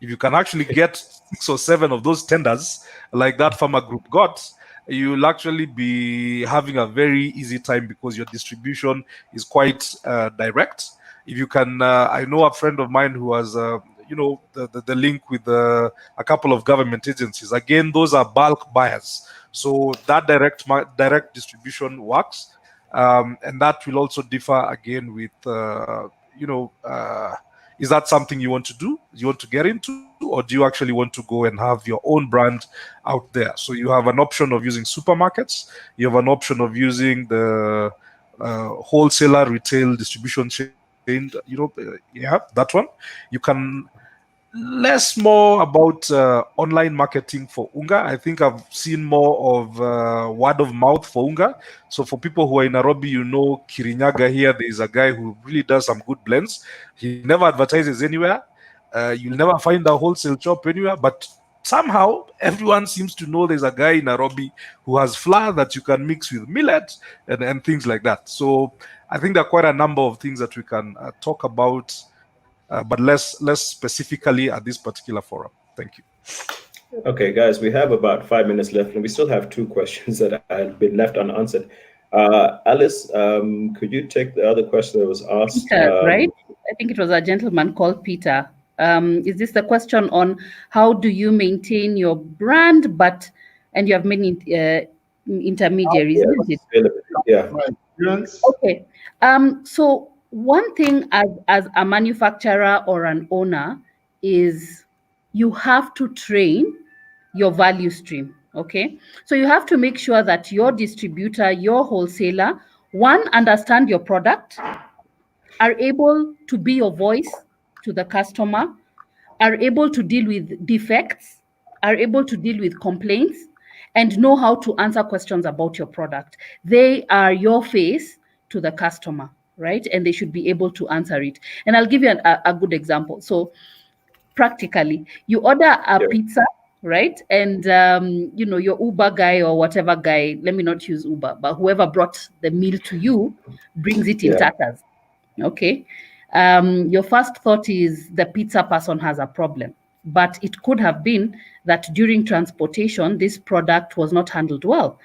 If you can actually get 6 or 7 of those tenders, like that farmer group got, you'll actually be having a very easy time because your distribution is quite direct. If you can, I know a friend of mine who has, the link with a couple of government agencies. Again, those are bulk buyers. So that direct distribution works. And that will also differ again with, is that something you want to do? You want to get into, or do you actually want to go and have your own brand out there? So you have an option of using supermarkets. You have an option of using the wholesaler retail distribution chain. That one. You can less more about online marketing for unga. I think I've seen more of word of mouth for unga. So for people who are in Nairobi, Kirinyaga here, there's a guy who really does some good blends. He never advertises anywhere. You'll never find a wholesale shop anywhere, but somehow everyone seems to know there's a guy in Nairobi who has flour that you can mix with millet and things like that. So I think there are quite a number of things that we can talk about, but less specifically at this particular forum. Thank you. Okay, guys, we have about 5 minutes left, and we still have 2 questions that had been left unanswered. Alice, could you take the other question that was asked? Peter, right? I think it was a gentleman called Peter. Is this the question on how do you maintain your brand, and you have many intermediaries, isn't it? Yeah. Okay. So one thing as a manufacturer or an owner is you have to train your value stream. Okay. So you have to make sure that your distributor, your wholesaler, one, understand your product, are able to be your voice to the customer, are able to deal with defects, are able to deal with complaints, and know how to answer questions about your product. They are your face to the customer, right? And they should be able to answer it. And I'll give you a good example. So practically, you order a pizza, right? And your Uber guy or whatever guy, let me not use Uber, but whoever brought the meal to you brings it in tatters. Okay. Your first thought is the pizza person has a problem, but it could have been that during transportation, this product was not handled well.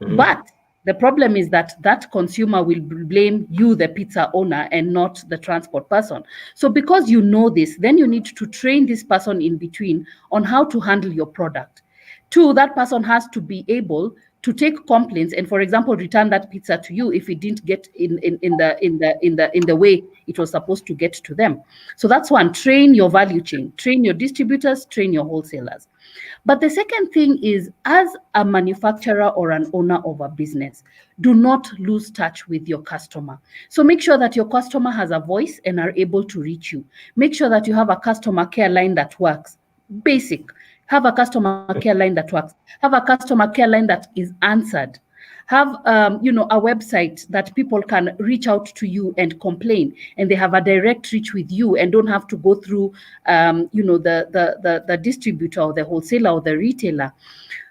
But the problem is that that consumer will blame you, the pizza owner, and not the transport person. So because you know this, then you need to train this person in between on how to handle your product. Two, that person has to be able to take complaints and, for example, return that pizza to you if it didn't get in the way it was supposed to get to them. So that's one. Train your value chain, train your distributors, train your wholesalers. But the second thing is, as a manufacturer or an owner of a business, do not lose touch with your customer. So make sure that your customer has a voice and are able to reach you. Make sure that you have a customer care line that works. Basic. Have a customer care line that works. Have a customer care line that is answered. Have a website that people can reach out to you and complain, and they have a direct reach with you and don't have to go through the distributor or the wholesaler or the retailer.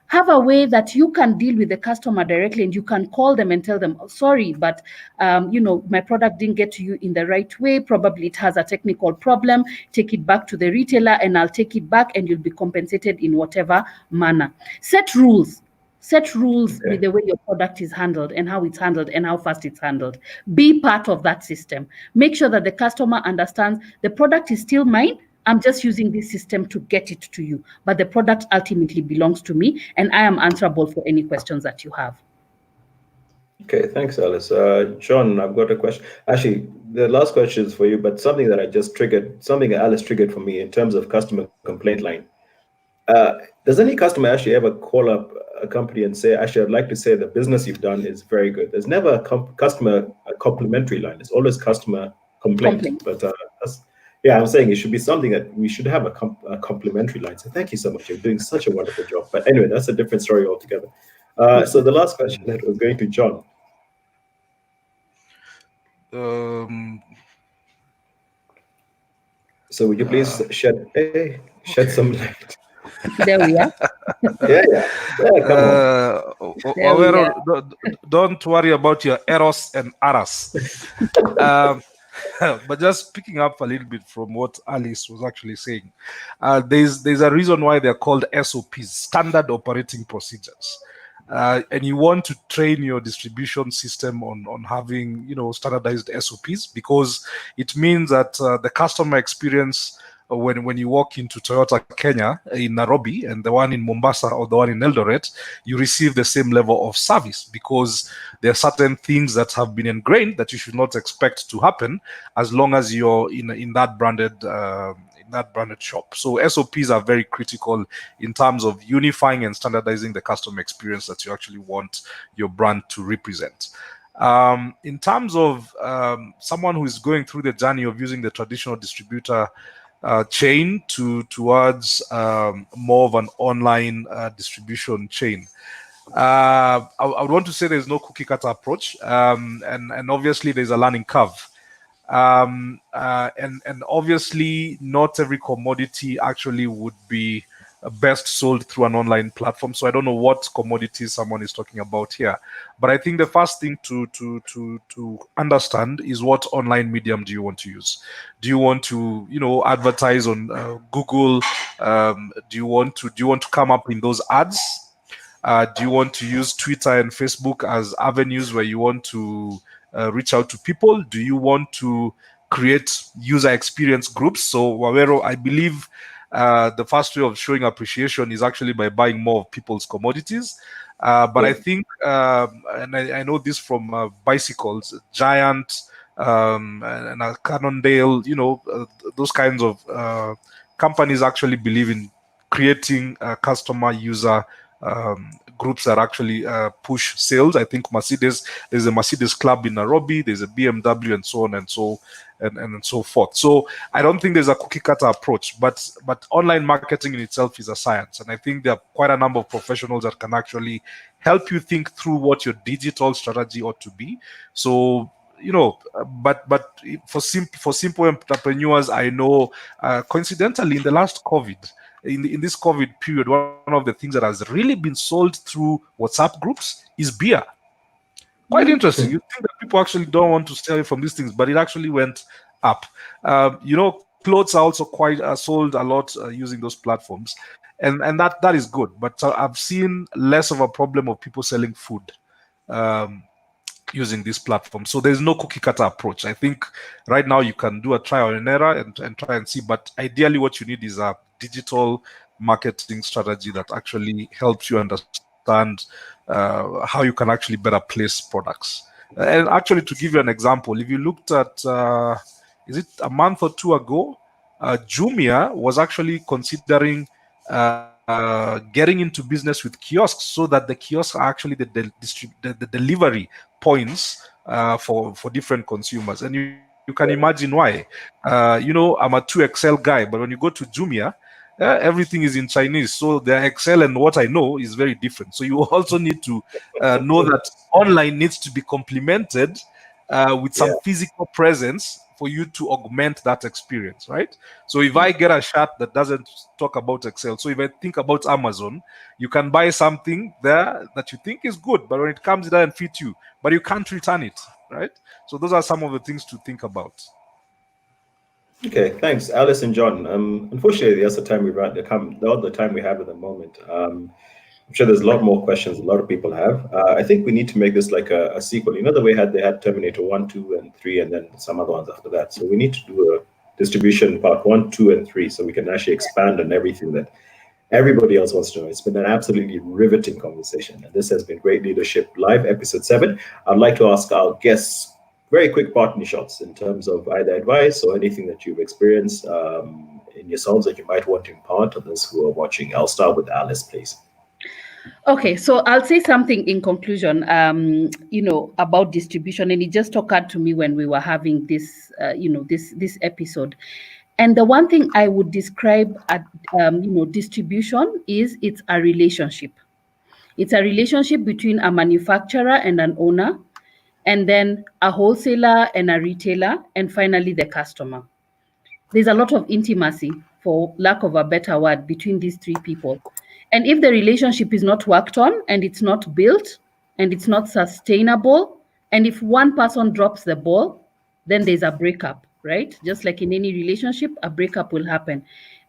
Have a way that you can deal with the customer directly, and you can call them and tell them, oh, sorry, but my product didn't get to you in the right way. Probably it has a technical problem. Take it back to the retailer and I'll take it back, and you'll be compensated in whatever manner. Set rules with the way your product is handled and how it's handled and how fast it's handled. Be part of that system. Make sure that the customer understands the product is still mine. I'm just using this system to get it to you, but the product ultimately belongs to me, and I am answerable for any questions that you have. Okay, thanks, Alice. John, I've got a question. Actually, the last question is for you, but something that I just triggered, something that Alice triggered for me in terms of customer complaint line. Does any customer actually ever call up a company and say, actually, I'd like to say the business you've done is very good? There's never a customer complimentary line. It's always customer complaint. But I'm saying it should be something that we should have a complimentary line. So thank you so much. You're doing such a wonderful job. But anyway, that's a different story altogether. So the last question that was going to John. So would you please shed some light? There we are. Don't worry about your eros and aras. But just picking up a little bit from what Alice was actually saying, there's a reason why they're called SOPs, standard operating procedures. And you want to train your distribution system on having standardized SOPs, because it means that the customer experience when you walk into Toyota Kenya in Nairobi and the one in Mombasa or the one in Eldoret, you receive the same level of service, because there are certain things that have been ingrained that you should not expect to happen as long as you're in that branded shop. So SOPs are very critical in terms of unifying and standardizing the customer experience that you actually want your brand to represent. In terms of someone who is going through the journey of using the traditional distributor chain towards more of an online distribution chain, I would want to say there's no cookie cutter approach, and obviously there's a learning curve. And obviously not every commodity actually would be best sold through an online platform. So I don't know what commodities someone is talking about here, but I think the first thing to understand is what online medium do you want to use. Do you want to advertise on Google? Do you want to come up in those ads? Do you want to use Twitter and Facebook as avenues where you want to reach out to people? Do you want to create user experience groups? So Wawero, I believe the first way of showing appreciation is actually by buying more of people's commodities. But I think, and I know this from bicycles, Giant and Cannondale, those kinds of companies actually believe in creating customer user groups that actually push sales. I think there's a Mercedes club in Nairobi, there's a BMW, and so on and so forth. So I don't think there's a cookie cutter approach, but online marketing in itself is a science, and I think there are quite a number of professionals that can actually help you think through what your digital strategy ought to be. So but for simple entrepreneurs, I know coincidentally in the last COVID, in this COVID period, one of the things that has really been sold through WhatsApp groups is beer. Quite interesting. You think that people actually don't want to stay away from these things, but it actually went up. Clothes are also quite sold a lot using those platforms, and that is good. But I've seen less of a problem of people selling food using this platform. So there's no cookie cutter approach. I think right now you can do a trial and error and try and see, but ideally what you need is a digital marketing strategy that actually helps you understand how you can actually better place products. And actually, to give you an example, if you looked at, is it a month or two ago, Jumia was actually considering getting into business with kiosks, so that the kiosks are actually the delivery points for different consumers. And you can imagine why. I'm a 2XL guy, but when you go to Jumia, everything is in Chinese, so the Excel and what I know is very different. So you also need to know that online needs to be complemented with some physical presence for you to augment that experience, right? So if I get a shirt that doesn't talk about Excel, so if I think about Amazon, you can buy something there that you think is good, but when it comes, it doesn't fit you, but you can't return it, right? So those are some of the things to think about. Okay, thanks, Alice and John. Unfortunately, that's the time the time we have at the moment. I'm sure there's a lot more questions a lot of people have. I think we need to make this like a sequel. You know, the way they had Terminator 1, 2, and 3, and then some other ones after that. So we need to do a distribution part 1, 2, and 3, so we can actually expand on everything that everybody else wants to know. It's been an absolutely riveting conversation. And this has been Great Leadership Live, episode 7. I'd like to ask our guests very quick partner shots in terms of either advice or anything that you've experienced in yourselves that you might want to impart to those who are watching. I'll start with Alice, please. Okay, so I'll say something in conclusion, about distribution, and it just occurred to me when we were having this, this episode. And the one thing I would describe at, distribution is it's a relationship. It's a relationship between a manufacturer and an owner, and then a wholesaler and a retailer, and finally the customer. There's a lot of intimacy, for lack of a better word, between these three people. And if the relationship is not worked on, and it's not built, and it's not sustainable, and if one person drops the ball, then there's a breakup, right? Just like in any relationship, a breakup will happen.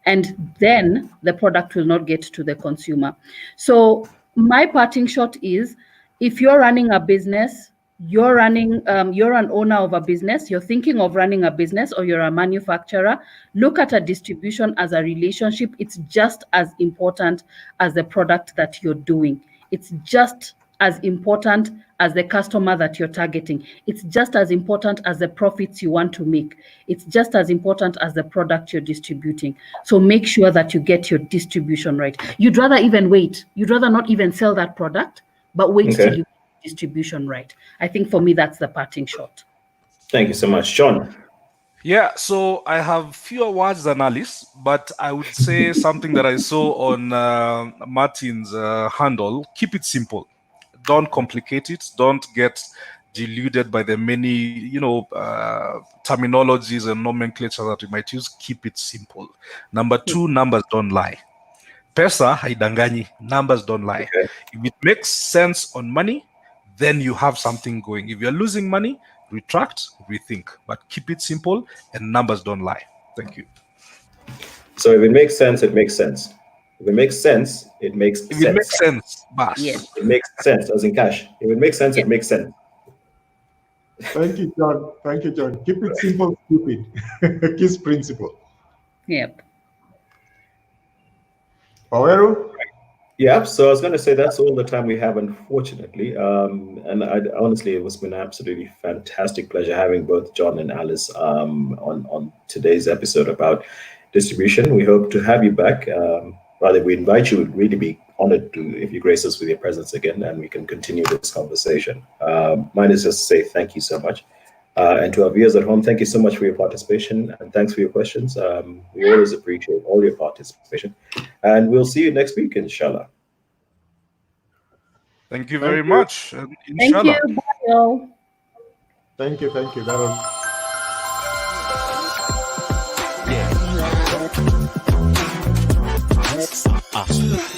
And then the product will not get to the consumer. So my parting shot is, if you're running a business, you're an owner of a business, you're thinking of running a business, or you're a manufacturer, look at a distribution as a relationship. It's just as important as the product that you're doing. It's just as important as the customer that you're targeting. It's just as important as the profits you want to make. It's just as important as the product you're distributing. So make sure that you get your distribution right. You'd rather even wait. You'd rather not even sell that product, but wait till you distribution right. I think for me, that's the parting shot. Thank you so much, John. Yeah, so I have fewer words than Alice, but I would say something that I saw on Martin's handle: keep it simple. Don't complicate it. Don't get deluded by the many, terminologies and nomenclature that you might use. Keep it simple. Number 2, numbers don't lie. Pesa haidanganyi. Numbers don't lie. Okay. If it makes sense on money, then you have something going. If you're losing money, retract, rethink, but keep it simple, and numbers don't lie. Thank you. So if it makes sense, it makes sense. If it makes sense, it makes sense. If it makes sense, bas. Yes. It makes sense, as in cash. If it makes sense, it makes sense. Thank you, John. Thank you, John. Keep it simple, stupid. KISS principle. Yep. Poweru? Yeah, so I was going to say that's all the time we have, unfortunately. And honestly, it has been an absolutely fantastic pleasure having both John and Alice on today's episode about distribution. We hope to have you back rather, we invite you. We'd really be honored if you grace us with your presence again, and we can continue this conversation. Mine is just to say thank you so much. And to our viewers at home, thank you so much for your participation, and thanks for your questions. We always appreciate all your participation, and we'll see you next week, inshallah. Thank you very much. Thank you. Bye, all. Thank you. That was... Yeah.